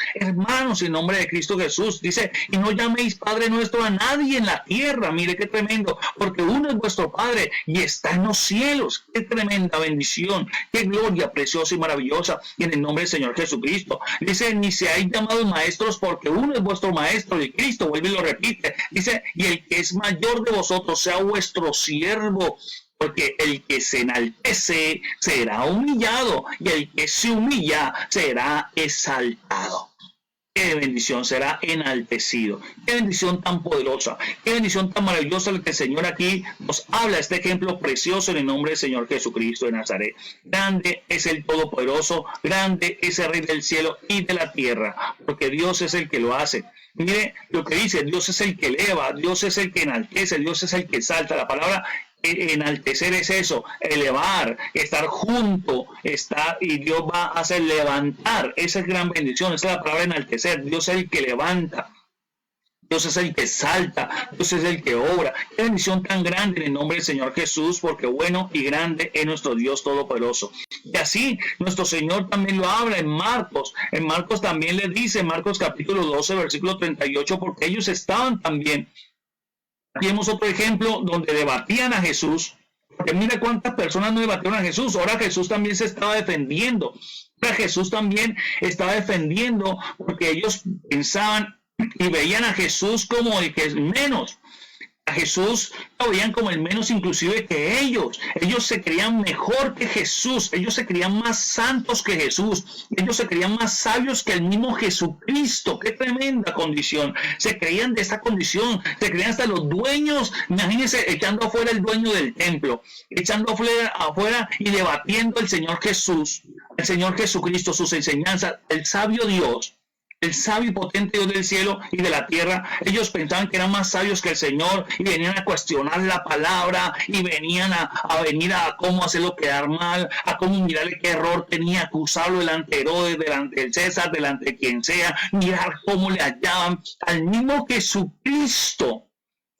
Speaker 1: en nombre de Cristo Jesús. Dice, y no llaméis Padre nuestro a nadie en la tierra. Mire qué tremendo, porque uno es vuestro Padre y está en los cielos. Qué tremenda bendición, qué gloria preciosa y maravillosa, y en el nombre del Señor Jesucristo. Dice, ni seáis llamados maestros, porque uno es vuestro maestro, de Cristo. Vuelve y lo repite, dice, y el que es mayor de vosotros sea vuestro siervo, porque el que se enaltece será humillado, y el que se humilla será exaltado. Qué bendición, será enaltecido. Qué bendición tan poderosa, qué bendición tan maravillosa la que el Señor aquí nos habla, este ejemplo precioso en el nombre del Señor Jesucristo de Nazaret. Grande es el Todopoderoso, grande es el Rey del cielo y de la tierra, porque Dios es el que lo hace. Mire lo que dice, Dios es el que eleva, Dios es el que enaltece, Dios es el que exalta. La palabra enaltecer es eso, elevar, estar junto, y Dios va a hacer levantar. Esa es gran bendición, esa es la palabra enaltecer. Dios es el que levanta, Dios es el que salta, Dios es el que obra. Qué bendición tan grande en el nombre del Señor Jesús, porque bueno y grande es nuestro Dios Todopoderoso. Y así nuestro Señor también lo habla en Marcos. En Marcos también le dice, en Marcos capítulo 12, versículo 38, porque ellos estaban también. Vemos otro ejemplo donde debatían a Jesús. Porque mira cuántas personas no debatieron a Jesús. Ahora Jesús también se estaba defendiendo. Ahora Jesús también estaba defendiendo, porque ellos pensaban y veían a Jesús como el que es menos. A Jesús lo veían como el menos inclusive que ellos. Ellos se creían mejor que Jesús. Ellos se creían más santos que Jesús. Ellos se creían más sabios que el mismo Jesucristo. ¡Qué tremenda condición! Se creían de esta condición. Se creían hasta los dueños. Imagínense echando afuera el dueño del templo. Echando afuera y debatiendo al Señor Jesús. El Señor Jesucristo, sus enseñanzas. El sabio Dios. El sabio y potente Dios del cielo y de la tierra. Ellos pensaban que eran más sabios que el Señor y venían a cuestionar la palabra y venían a venir a cómo hacerlo quedar mal, a cómo mirarle qué error tenía, acusarlo delante de Herodes, delante del César, delante de quien sea, mirar cómo le hallaban al mismo Jesucristo.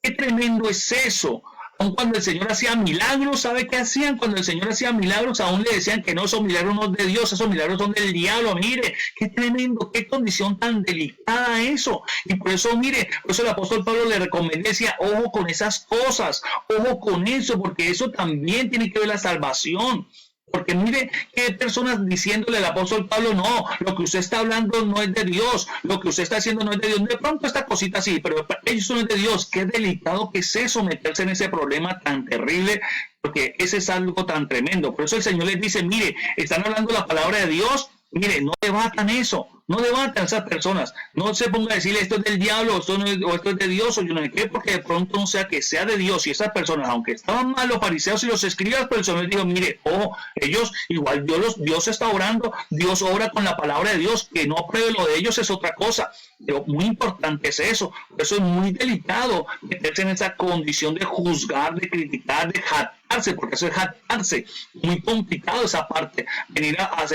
Speaker 1: Qué tremendo es eso. Aun cuando el Señor hacía milagros, ¿sabe qué hacían? Cuando el Señor hacía milagros, aún le decían que no, esos milagros no son de Dios, esos milagros son del diablo. Mire, qué tremendo, qué condición tan delicada eso. Y por eso, mire, por eso el apóstol Pablo le recomendó, decía, ojo con esas cosas, ojo con eso, porque eso también tiene que ver la salvación. Porque mire qué personas diciéndole al apóstol Pablo, no, lo que usted está hablando no es de Dios, lo que usted está haciendo no es de Dios. De pronto esta cosita sí, pero eso no es de Dios. Qué delicado que es eso, meterse en ese problema tan terrible, porque ese es algo tan tremendo. Por eso el Señor les dice, mire, están hablando la palabra de Dios, mire, no debatan eso. No debatan a esas personas. No se ponga a decirle esto es del diablo, esto, no es, o esto es de Dios, o yo no sé qué, porque de pronto no sea que sea de Dios. Y esas personas, aunque estaban mal los fariseos y los escribas, pero el Señor dijo, mire, ojo, ellos, igual Dios está orando, Dios obra con la palabra de Dios, que no apruebe lo de ellos es otra cosa. Pero muy importante es eso. Por eso es muy delicado meterse en esa condición de juzgar, de criticar, de jactarse, porque eso es jactarse. Muy complicado esa parte. Venir a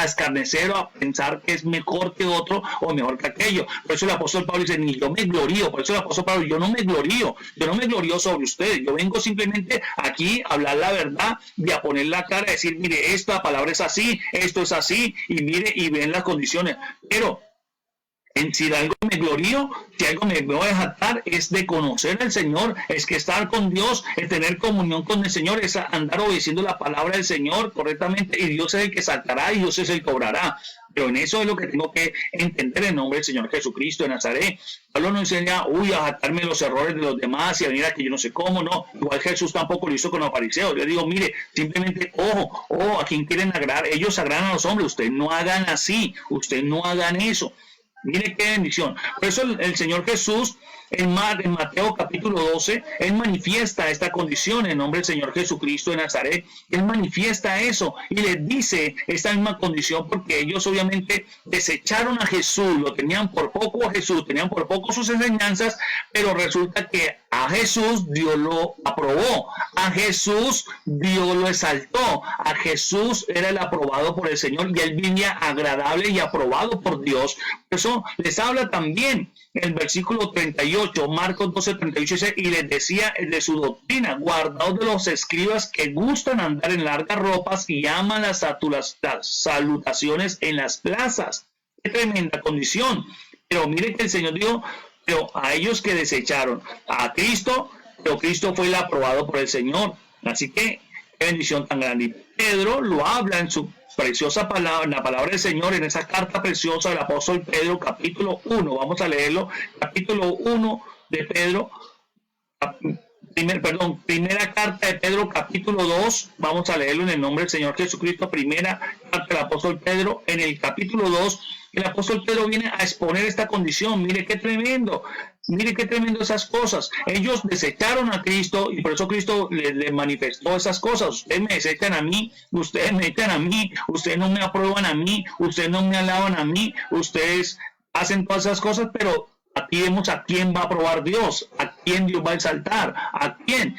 Speaker 1: escarnecer o a pensar que es mejor que otro o mejor que aquello. Por eso el apóstol Pablo dice, ni yo me glorío. Por eso el apóstol Pablo, yo no me glorío sobre ustedes. Yo vengo simplemente aquí a hablar la verdad y a poner la cara, a decir, mire, esta palabra es así, esto es así, y mire, y ven las condiciones. Pero si algo me glorío, si algo me voy a jactar, es de conocer al Señor, es que estar con Dios, es tener comunión con el Señor, es andar obedeciendo la palabra del Señor correctamente, y Dios es el que saltará y Dios es el que obrará. Pero en eso es lo que tengo que entender en nombre del Señor Jesucristo de Nazaret. Pablo no enseña, a jactarme los errores de los demás y a venir a que yo no sé cómo, no. Igual Jesús tampoco lo hizo con los fariseos. Yo digo, mire, simplemente, ojo, a quien quieren agradar, ellos agradan a los hombres, ustedes no hagan así, ustedes no hagan eso. Mire qué bendición. Por eso el Señor Jesús en Mateo capítulo 12, Él manifiesta esta condición en nombre del Señor Jesucristo de Nazaret. Él manifiesta eso y les dice esta misma condición porque ellos obviamente desecharon a Jesús, lo tenían por poco a Jesús, tenían por poco sus enseñanzas, pero resulta que a Jesús Dios lo aprobó, a Jesús Dios lo exaltó, a Jesús era el aprobado por el Señor y Él vivía agradable y aprobado por Dios. Por eso les habla también el versículo 38, Marcos 12, 38, dice, y les decía de su doctrina, guardaos de los escribas que gustan andar en largas ropas y aman las salutaciones en las plazas. Qué tremenda condición. Pero mire que el Señor dijo, pero a ellos que desecharon a Cristo, pero Cristo fue el aprobado por el Señor. Así que, qué bendición tan grande. Y Pedro lo habla en su preciosa palabra, en la palabra del Señor, en esa carta preciosa del apóstol Pedro, capítulo 1, vamos a leerlo, capítulo 1 de Pedro, primera carta de Pedro, capítulo 2, vamos a leerlo en el nombre del Señor Jesucristo, primera carta del apóstol Pedro, en el capítulo 2, el apóstol Pedro viene a exponer esta condición. Mire qué tremendo esas cosas. Ellos desecharon a Cristo y por eso Cristo les manifestó esas cosas. Ustedes me desechan a mí, ustedes me echan a mí, ustedes no me aprueban a mí, ustedes no me alaban a mí, ustedes hacen todas esas cosas, pero aquí vemos a quién va a aprobar Dios, a quién Dios va a exaltar, a quién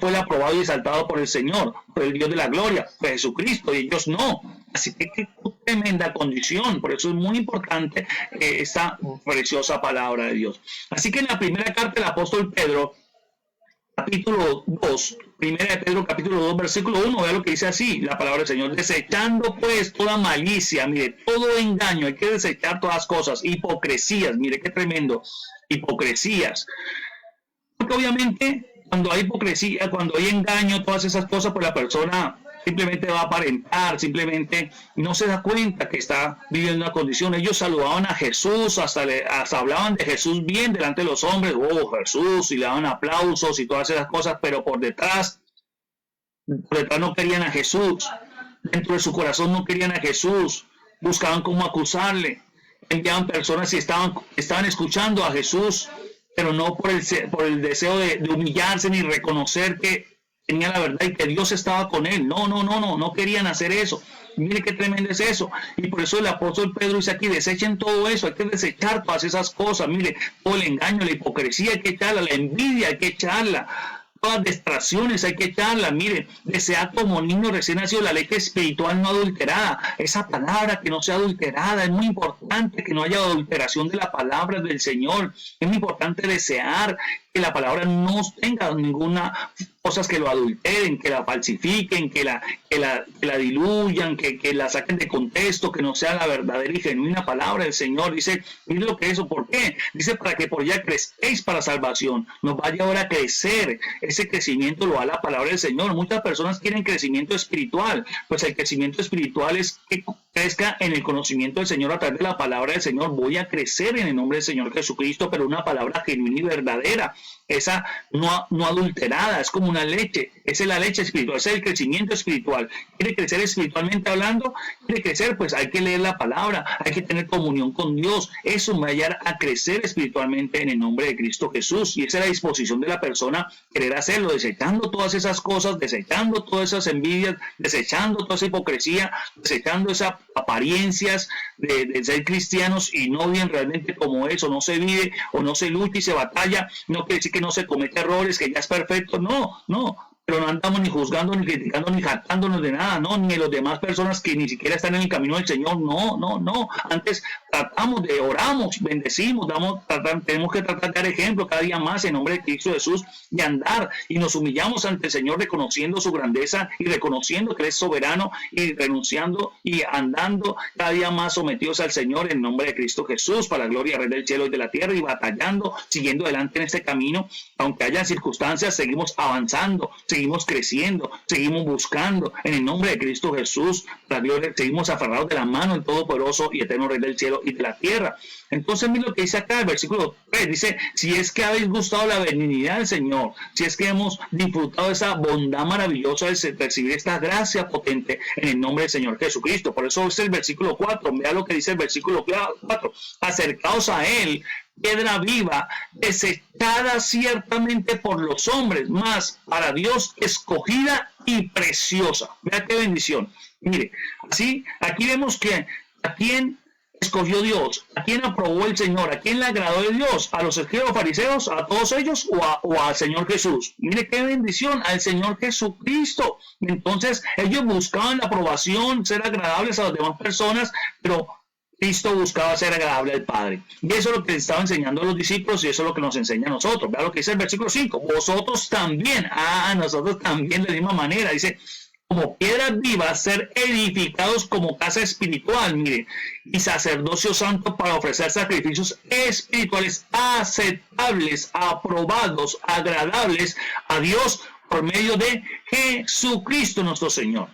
Speaker 1: fue el aprobado y exaltado por el Señor, por el Dios de la gloria, por Jesucristo, y ellos no. Así que qué tremenda condición, por eso es muy importante esta preciosa palabra de Dios. Así que en la primera carta del apóstol Pedro, capítulo 2, primera de Pedro, capítulo 2, versículo 1, vea lo que dice así, la palabra del Señor, desechando pues toda malicia, mire, todo engaño, hay que desechar todas las cosas, hipocresías, mire qué tremendo, hipocresías, porque obviamente cuando hay hipocresía, cuando hay engaño, todas esas cosas, pues la persona simplemente va a aparentar, simplemente no se da cuenta que está viviendo una condición. Ellos saludaban a Jesús, hasta hablaban de Jesús bien delante de los hombres, Jesús, y le daban aplausos y todas esas cosas, pero por detrás no querían a Jesús, dentro de su corazón no querían a Jesús, buscaban cómo acusarle, enviaban personas y estaban escuchando a Jesús, pero no por el deseo de humillarse ni reconocer que tenía la verdad y que Dios estaba con él. No querían hacer eso. Mire qué tremendo es eso. Y por eso el apóstol Pedro dice aquí, desechen todo eso, hay que desechar todas esas cosas. Mire, todo el engaño, la hipocresía hay que echarla, la envidia hay que echarla, todas distracciones hay que echarla. Mire, desear como niño recién nacido la leche espiritual no adulterada. Esa palabra que no sea adulterada, es muy importante que no haya adulteración de la palabra del Señor. Es muy importante desear que la palabra no tenga ninguna cosas que lo adulteren, que la falsifiquen, que la diluyan, que la saquen de contexto, que no sea la verdadera y genuina palabra del Señor. Dice, mire lo que es eso, ¿por qué? Dice, para que por ella crezcáis para salvación, nos vaya ahora a crecer. Ese crecimiento lo da la palabra del Señor. Muchas personas quieren crecimiento espiritual, pues el crecimiento espiritual es que crezca en el conocimiento del Señor a través de la palabra del Señor. Voy a crecer en el nombre del Señor Jesucristo, pero una palabra genuina y verdadera. esa no adulterada, es como una leche, esa es la leche espiritual, ese es el crecimiento espiritual. ¿Quiere crecer espiritualmente hablando? ¿Quiere crecer? Pues hay que leer la palabra, hay que tener comunión con Dios, eso me va a ayudar a crecer espiritualmente en el nombre de Cristo Jesús, y esa es la disposición de la persona, querer hacerlo, desechando todas esas cosas, desechando todas esas envidias, desechando toda esa hipocresía, desechando esas apariencias de ser cristianos y no bien realmente como eso, no se vive o no se lucha y se batalla, no quiere decir que no se comete errores, que ya es perfecto, no, pero no andamos ni juzgando, ni criticando, ni jactándonos de nada, no, ni de las demás personas que ni siquiera están en el camino del Señor, no, antes tratamos de, oramos, bendecimos, tenemos que tratar de dar ejemplo cada día más en nombre de Cristo Jesús, de andar, y nos humillamos ante el Señor reconociendo su grandeza y reconociendo que Él es soberano, y renunciando y andando cada día más sometidos al Señor en nombre de Cristo Jesús, para la gloria del Rey del cielo y de la tierra, y batallando, siguiendo adelante en este camino, aunque haya circunstancias, seguimos avanzando, seguimos creciendo, seguimos buscando en el nombre de Cristo Jesús, la gloria, seguimos aferrados de la mano del Todopoderoso y eterno Rey del cielo y de la tierra. Entonces, mira lo que dice acá el versículo 3, dice: si es que habéis gustado la benignidad del Señor, si es que hemos disfrutado de esa bondad maravillosa de recibir esta gracia potente en el nombre del Señor Jesucristo. Por eso es el versículo 4, vea lo que dice el versículo 4: acercaos a Él, piedra viva, desechada ciertamente por los hombres, mas para Dios escogida y preciosa. Vea qué bendición. Mire, así, aquí vemos que a quién escogió Dios, a quién aprobó el Señor, a quién le agradó de Dios, a los escribas fariseos, a todos ellos, o al Señor Jesús. Mire qué bendición, al Señor Jesucristo. Entonces, ellos buscaban la aprobación, ser agradables a las demás personas, pero Cristo buscaba ser agradable al Padre. Y eso es lo que le estaba enseñando a los discípulos, y eso es lo que nos enseña a nosotros. Vea lo que dice el versículo 5. Vosotros también, nosotros también de la misma manera. Dice: como piedras vivas, ser edificados como casa espiritual, mire, y sacerdocio santo para ofrecer sacrificios espirituales aceptables, aprobados, agradables a Dios por medio de Jesucristo nuestro Señor.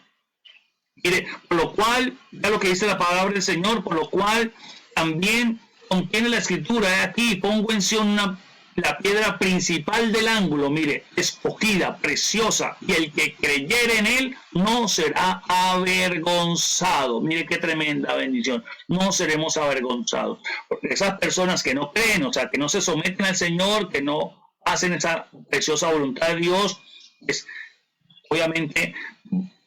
Speaker 1: Mire, por lo cual, ya lo que dice la palabra del Señor, por lo cual también contiene la escritura: aquí pongo en Sion la piedra principal del ángulo, mire, escogida, preciosa, y el que creyere en él no será avergonzado. Mire qué tremenda bendición, no seremos avergonzados, porque esas personas que no creen, o sea, que no se someten al Señor, que no hacen esa preciosa voluntad de Dios, pues obviamente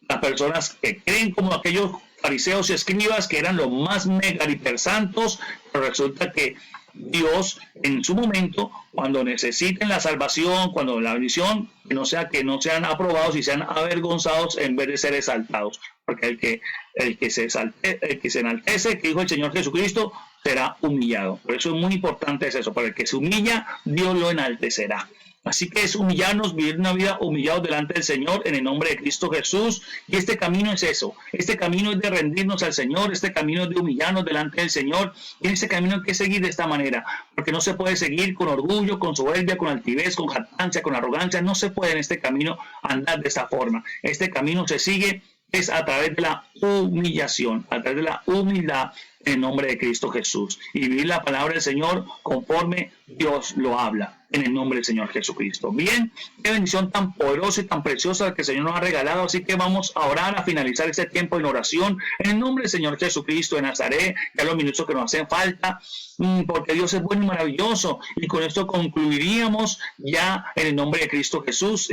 Speaker 1: las personas que creen como aquellos fariseos y escribas que eran los más mega hipersantos, pero resulta que Dios en su momento, cuando necesiten la salvación, cuando la bendición, que no sean aprobados y sean avergonzados en vez de ser exaltados, porque el que se enaltece, que dijo el Señor Jesucristo, será humillado. Por eso es muy importante eso, para el que se humilla, Dios lo enaltecerá. Así que es humillarnos, vivir una vida humillados delante del Señor en el nombre de Cristo Jesús. Y este camino es eso. Este camino es de rendirnos al Señor. Este camino es de humillarnos delante del Señor. Y en ese camino hay que seguir de esta manera. Porque no se puede seguir con orgullo, con soberbia, con altivez, con jactancia, con arrogancia. No se puede en este camino andar de esta forma. Este camino se sigue es a través de la humillación, a través de la humildad en el nombre de Cristo Jesús. Y vivir la palabra del Señor conforme Dios lo habla, en el nombre del Señor Jesucristo. Bien, qué bendición tan poderosa y tan preciosa que el Señor nos ha regalado. Así que vamos a orar, a finalizar este tiempo en oración, en el nombre del Señor Jesucristo de Nazaret, ya los minutos que nos hacen falta, porque Dios es bueno y maravilloso. Y con esto concluiríamos ya en el nombre de Cristo Jesús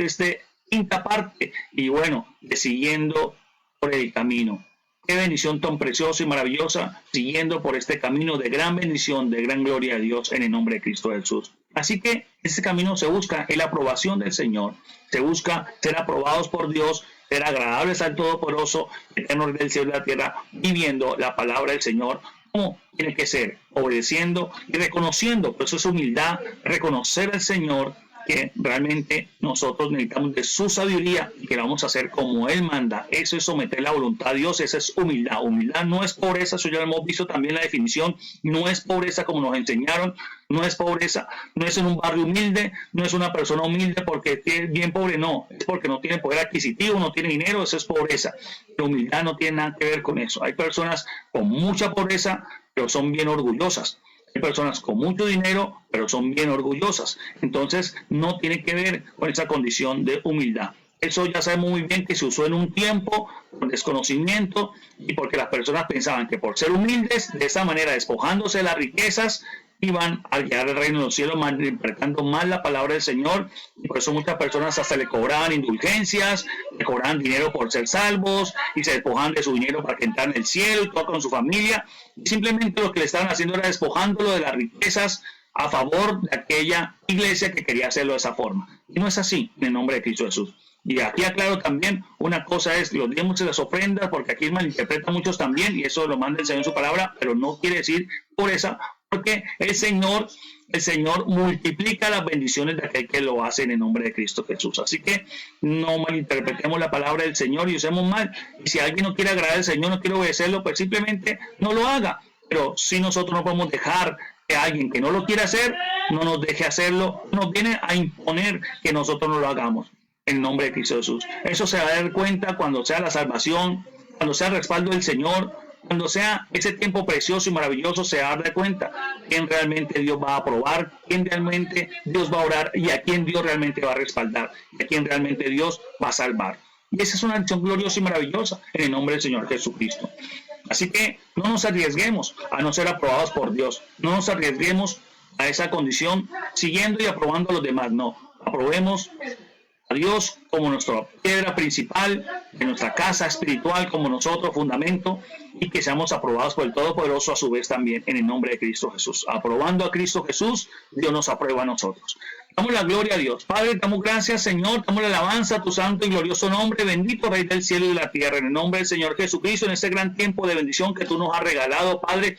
Speaker 1: quinta parte, y bueno, siguiendo por el camino. Qué bendición tan preciosa y maravillosa, siguiendo por este camino de gran bendición, de gran gloria a Dios en el nombre de Cristo Jesús. Así que este camino se busca la aprobación del Señor, se busca ser aprobados por Dios, ser agradables al Todopoderoso, eterno del cielo y de la tierra, viviendo la palabra del Señor como tiene que ser, obedeciendo y reconociendo. Por eso es humildad, reconocer al Señor, que realmente nosotros necesitamos de su sabiduría y que vamos a hacer como Él manda. Eso es someter la voluntad a Dios, esa es humildad. Humildad no es pobreza, eso ya lo hemos visto también la definición, no es pobreza como nos enseñaron, no es pobreza, no es en un barrio humilde, no es una persona humilde porque es bien pobre, no, es porque no tiene poder adquisitivo, no tiene dinero, eso es pobreza. La humildad no tiene nada que ver con eso. Hay personas con mucha pobreza, pero son bien orgullosas. Hay personas con mucho dinero, pero son bien orgullosas. Entonces, no tiene que ver con esa condición de humildad. Eso ya sabemos muy bien que se usó en un tiempo por desconocimiento y porque las personas pensaban que por ser humildes, de esa manera despojándose de las riquezas, iban a llegar al reino de los cielos, interpretando mal la palabra del Señor. Y por eso muchas personas hasta le cobraban indulgencias, le cobraban dinero por ser salvos y se despojaban de su dinero para que entraran en el cielo y todo con su familia. Y simplemente lo que le estaban haciendo era despojándolo de las riquezas a favor de aquella iglesia que quería hacerlo de esa forma. Y no es así, en el nombre de Cristo Jesús. Y aquí aclaro también, una cosa es los diezmos y las ofrendas, porque aquí malinterpretan muchos también, y eso lo manda el Señor en su palabra, pero no quiere decir por esa, porque el Señor multiplica las bendiciones de aquel que lo hace en el nombre de Cristo Jesús. Así que no malinterpretemos la palabra del Señor y usemos mal. Y si alguien no quiere agradar al Señor, no quiere obedecerlo, pues simplemente no lo haga. Pero si nosotros no podemos dejar que alguien que no lo quiere hacer, no nos deje hacerlo, nos viene a imponer que nosotros no lo hagamos. En nombre de Cristo Jesús. Eso se va a dar cuenta cuando sea la salvación, cuando sea el respaldo del Señor, cuando sea ese tiempo precioso y maravilloso, se va a dar cuenta quién realmente Dios va a aprobar, quién realmente Dios va a orar y a quién Dios realmente va a respaldar, y a quién realmente Dios va a salvar. Y esa es una acción gloriosa y maravillosa en el nombre del Señor Jesucristo. Así que no nos arriesguemos a no ser aprobados por Dios. No nos arriesguemos a esa condición siguiendo y aprobando a los demás. No, aprobemos a Dios como nuestra piedra principal de nuestra casa espiritual, como nosotros fundamento, y que seamos aprobados por el Todopoderoso a su vez también en el nombre de Cristo Jesús. Aprobando a Cristo Jesús, Dios nos aprueba a nosotros. Damos la gloria a Dios. Padre, damos gracias, Señor, damos la alabanza a tu santo y glorioso nombre, bendito Rey del cielo y de la tierra, en el nombre del Señor Jesucristo, en este gran tiempo de bendición que tú nos has regalado, Padre,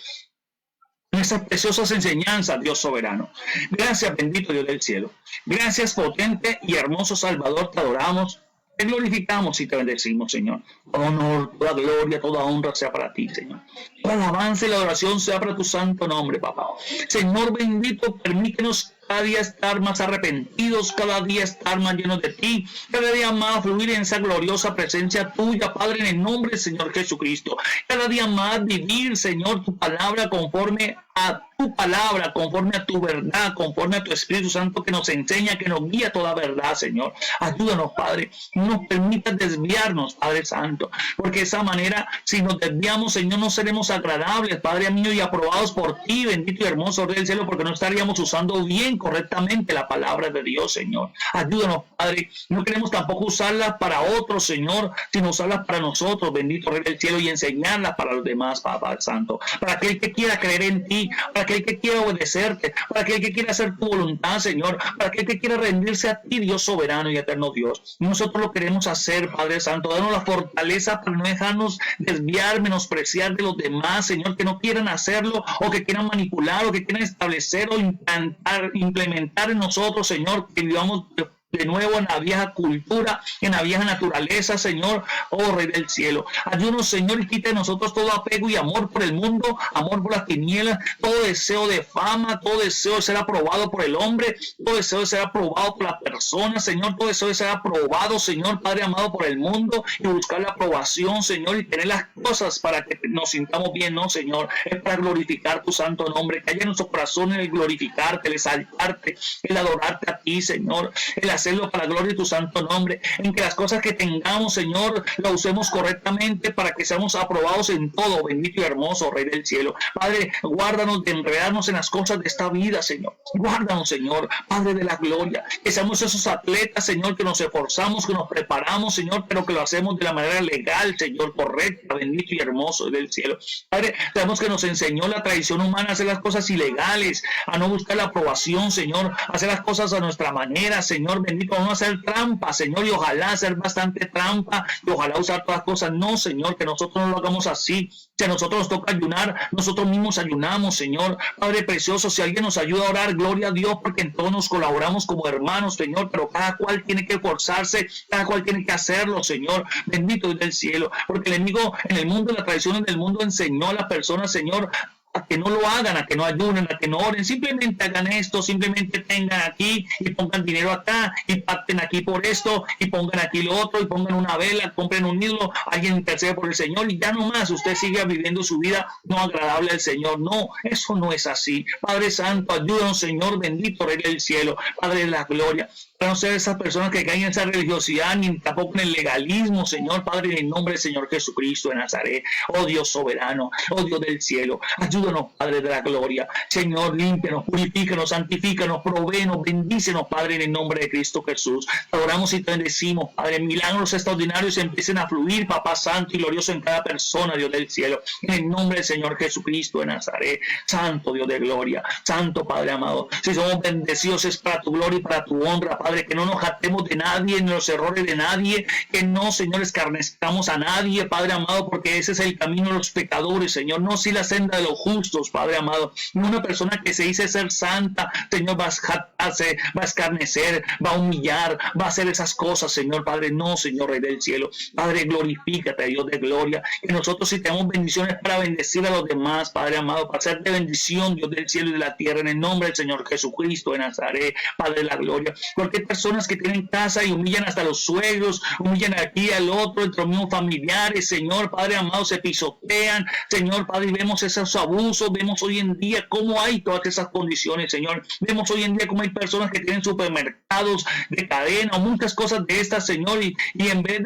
Speaker 1: nuestras preciosas enseñanzas, Dios soberano. Gracias, bendito Dios del cielo. Gracias, potente y hermoso Salvador, te adoramos, te glorificamos y te bendecimos, Señor. Toda honor, toda gloria, toda honra sea para ti, Señor. Toda alabanza y la adoración sea para tu santo nombre, papá. Señor bendito, permítenos cada día estar más arrepentidos, cada día estar más llenos de ti, cada día más fluir en esa gloriosa presencia tuya, Padre, en el nombre del Señor Jesucristo. Cada día más vivir, Señor, tu palabra conforme a tu palabra, conforme a tu verdad, conforme a tu Espíritu Santo que nos enseña, que nos guía toda verdad, Señor. Ayúdanos, Padre, no nos permitas desviarnos, Padre Santo, porque de esa manera, si nos desviamos, Señor, no seremos agradables, Padre mío, y aprobados por ti, bendito y hermoso Rey del cielo, porque no estaríamos usando bien, correctamente la palabra de Dios, Señor. Ayúdanos, Padre, no queremos tampoco usarlas para otros, Señor, sino usarlas para nosotros, bendito Rey del cielo, y enseñarlas para los demás, Papá Santo, para aquel que quiera creer en ti, para aquel que quiera obedecerte, para aquel que quiera hacer tu voluntad, Señor, para aquel que quiera rendirse a ti, Dios soberano y eterno Dios. Nosotros lo queremos hacer, Padre Santo, danos la fortaleza para no dejarnos desviar, menospreciar de los demás, Señor, que no quieran hacerlo o que quieran manipular o que quieran establecer o implementar en nosotros, Señor, que vivamos de nuevo en la vieja cultura, en la vieja naturaleza, Señor, oh Rey del cielo. Ayúdanos, Señor, y quita de nosotros todo apego y amor por el mundo, amor por las tinieblas, todo deseo de fama, todo deseo de ser aprobado por el hombre, todo deseo de ser aprobado por las personas, Señor, todo deseo de ser aprobado, Señor, Padre amado, por el mundo, y buscar la aprobación, Señor, y tener las cosas para que nos sintamos bien, no, Señor, es para glorificar tu santo nombre, que haya en nuestro corazón el glorificarte, el exaltarte, el adorarte a ti, Señor, el hacerlo para la gloria de tu santo nombre, en que las cosas que tengamos, Señor, las usemos correctamente para que seamos aprobados en todo, bendito y hermoso Rey del cielo. Padre, guárdanos de enredarnos en las cosas de esta vida, Señor. Guárdanos, Señor, Padre de la gloria, que seamos esos atletas, Señor, que nos esforzamos, que nos preparamos, Señor, pero que lo hacemos de la manera legal, Señor, correcta, bendito y hermoso del cielo. Padre, sabemos que nos enseñó la tradición humana a hacer las cosas ilegales, a no buscar la aprobación, Señor, a hacer las cosas a nuestra manera, Señor, bendito, no hacer trampa, Señor, y ojalá hacer bastante trampa, y ojalá usar todas las cosas. No, Señor, que nosotros no lo hagamos así. Si a nosotros nos toca ayunar, nosotros mismos ayunamos, Señor. Padre precioso, si alguien nos ayuda a orar, gloria a Dios, porque en todos nos colaboramos como hermanos, Señor, pero cada cual tiene que esforzarse, cada cual tiene que hacerlo, Señor, bendito es del cielo, porque el enemigo en el mundo, las tradiciones del mundo enseñó a las personas, Señor, a que no lo hagan, a que no ayunen, a que no oren, simplemente hagan esto, simplemente tengan aquí y pongan dinero acá y pacten aquí por esto y pongan aquí lo otro y pongan una vela, compren un hilo, alguien intercede por el Señor y ya no más, usted sigue viviendo su vida no agradable al Señor. No, eso no es así. Padre Santo, ayúdanos, Señor bendito, Rey del cielo, Padre de la gloria, para no ser esas personas que caen en esa religiosidad, ni tampoco en el legalismo, Señor, Padre, en el nombre del Señor Jesucristo de Nazaret. Oh Dios soberano, oh Dios del cielo, ayúdanos, Padre de la gloria. Señor, límpianos, purifícanos, santifícanos, provéenos, bendícenos, Padre, en el nombre de Cristo Jesús. Te adoramos y te bendecimos, Padre. Milagros extraordinarios empiecen a fluir, Papá Santo y glorioso, en cada persona, Dios del cielo, en el nombre del Señor Jesucristo de Nazaret. Santo Dios de gloria, Santo Padre amado, si somos bendecidos es para tu gloria y para tu honra, Padre, que no nos jactemos de nadie, ni los errores de nadie, que no, Señor, escarnezcamos a nadie, Padre amado, porque ese es el camino de los pecadores, Señor, no si la senda de los justos, Padre amado. No una persona que se dice ser santa, Señor, va a jactarse, va a escarnecer, va a humillar, va a hacer esas cosas, Señor, Padre, no, Señor, Rey del cielo, Padre, glorifícate, Dios de gloria, que nosotros si tenemos bendiciones para bendecir a los demás, Padre amado, para ser de bendición, Dios del cielo y de la tierra, en el nombre del Señor Jesucristo de Nazaret, Padre de la gloria, porque hay personas que tienen casa y humillan hasta los suegros, humillan aquí al otro, entre los mismos familiares, Señor, Padre amado, se pisotean, Señor, Padre, y vemos esos abusos, vemos hoy en día cómo hay todas esas condiciones, Señor, vemos hoy en día cómo hay personas que tienen supermercados de cadena o muchas cosas de estas, Señor, y en vez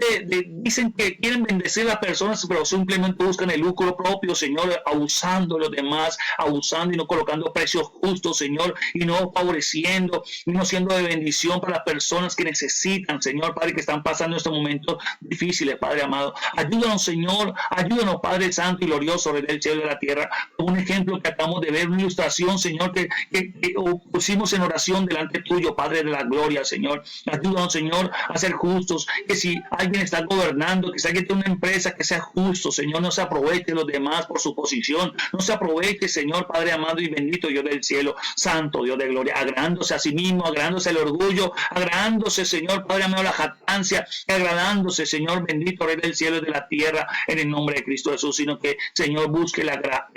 Speaker 1: dicen que quieren bendecir a las personas, pero simplemente buscan el lucro propio, Señor, abusando de los demás, abusando y no colocando precios justos, Señor, y no favoreciendo, y no siendo de bendición para las personas que necesitan, Señor, Padre, que están pasando estos momentos difíciles, Padre amado. Ayúdanos, Señor, ayúdanos, Padre Santo y glorioso, Rey del cielo y de la tierra. Un ejemplo que acabamos de ver, una ilustración, Señor, que pusimos en oración delante tuyo, Padre de la gloria, Señor. Ayúdanos, Señor, a ser justos, que si alguien está gobernando, que si alguien tiene una empresa, que sea justo, Señor, no se aproveche de los demás por su posición, no se aproveche, Señor, Padre amado y bendito Dios del cielo, Santo Dios de gloria, agradándose a sí mismo, agradándose el orgullo, agradándose, Señor, Padre amado, la jactancia, agradándose, Señor, bendito Rey del cielo y de la tierra, en el nombre de Cristo Jesús, sino que, Señor, busque el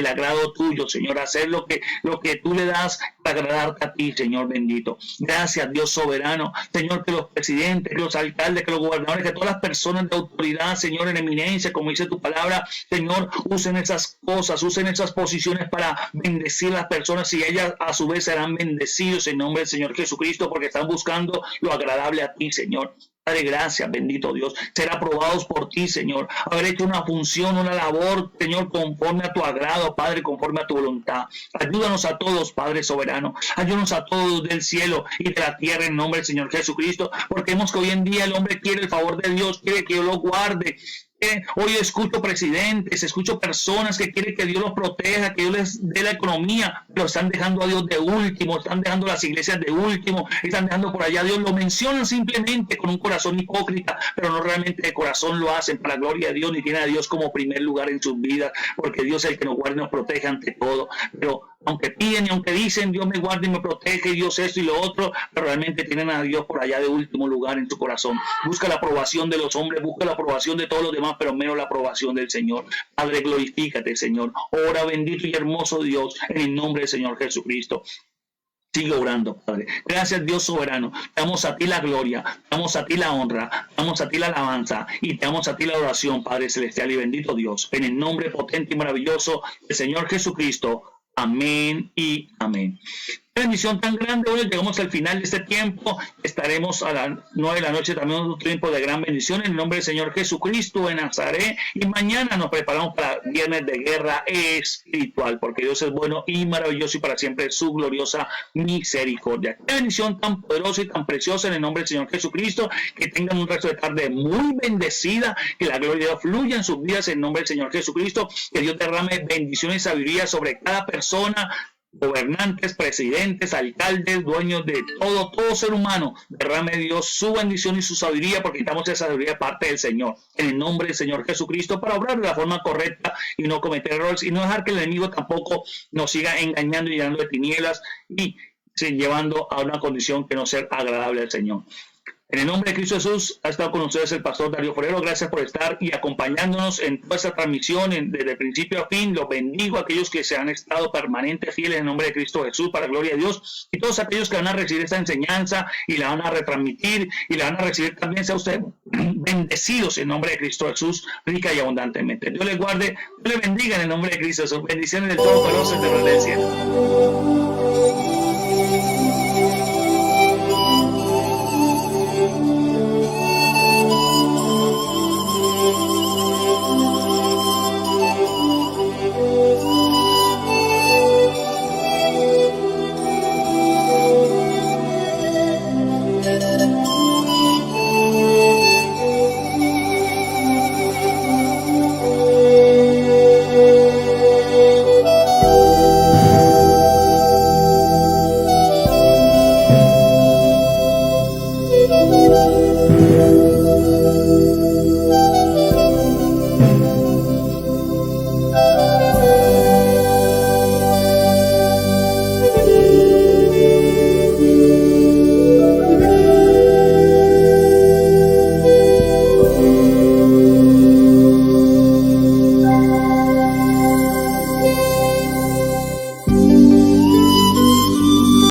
Speaker 1: agrado tuyo, Señor, hacer lo que tú le das para agradarte a ti, Señor bendito. Gracias, Dios soberano, Señor, que los presidentes, que los alcaldes, que los gobernadores, que todas las personas de autoridad, Señor, en eminencia, como dice tu palabra, Señor, usen esas cosas, usen esas posiciones para bendecir a las personas y ellas a su vez serán bendecidos en nombre del Señor Jesucristo, porque están buscando lo agradable a ti, Señor. Padre, gracias, bendito Dios, ser aprobados por ti, Señor, haber hecho una función, una labor, Señor, conforme a tu agrado, Padre, conforme a tu voluntad. Ayúdanos a todos, Padre soberano, ayúdanos a todos del cielo y de la tierra en nombre del Señor Jesucristo, porque vemos que hoy en día el hombre quiere el favor de Dios, quiere que Dios lo guarde. Hoy escucho presidentes, escucho personas que quieren que Dios los proteja, que Dios les dé la economía, pero están dejando a Dios de último, están dejando las iglesias de último, están dejando por allá a Dios, lo mencionan simplemente con un corazón hipócrita, pero no realmente de corazón lo hacen para la gloria de Dios, ni tienen a Dios como primer lugar en sus vidas, porque Dios es el que nos guarda y nos protege ante todo, pero aunque piden y aunque dicen Dios me guarda y me protege, Dios esto y lo otro, pero realmente tienen a Dios por allá de último lugar en su corazón. Busca la aprobación de los hombres, busca la aprobación de todos los demás, pero menos la aprobación del Señor. Padre, glorifícate, Señor. Ora, bendito y hermoso Dios, en el nombre del Señor Jesucristo. Sigue orando, Padre. Gracias, Dios soberano. Te damos a ti la gloria, te damos a ti la honra, te damos a ti la alabanza y te damos a ti la oración, Padre celestial y bendito Dios. En el nombre potente y maravilloso del Señor Jesucristo. Amén y amén. Qué bendición tan grande. Hoy llegamos al final de este tiempo. Estaremos a las 9 de la noche también un tiempo de gran bendición en el nombre del Señor Jesucristo en Nazaret. Y mañana nos preparamos para viernes de guerra espiritual, porque Dios es bueno y maravilloso y para siempre su gloriosa misericordia. Qué bendición tan poderosa y tan preciosa en el nombre del Señor Jesucristo. Que tengan un resto de tarde muy bendecida. Que la gloria de Dios fluya en sus vidas en el nombre del Señor Jesucristo. Que Dios derrame bendición y sabiduría sobre cada persona, gobernantes, presidentes, alcaldes, dueños de todo ser humano. Derrame Dios su bendición y su sabiduría, porque necesitamos esa sabiduría de parte del Señor, en el nombre del Señor Jesucristo, para obrar de la forma correcta y no cometer errores y no dejar que el enemigo tampoco nos siga engañando y llenando de tinieblas y llevando a una condición que no sea agradable al Señor. En el nombre de Cristo Jesús, ha estado con ustedes el pastor Darío Forero. Gracias por estar y acompañándonos en toda esta transmisión desde principio a fin. Los bendigo a aquellos que se han estado permanentes fieles en el nombre de Cristo Jesús, para gloria de Dios. Y todos aquellos que van a recibir esta enseñanza y la van a retransmitir y la van a recibir también, sea usted bendecidos en nombre de Cristo Jesús, rica y abundantemente. Dios les guarde, Dios les bendiga en el nombre de Cristo Jesús. Bendiciones del Todopoderoso, eterno del cielo.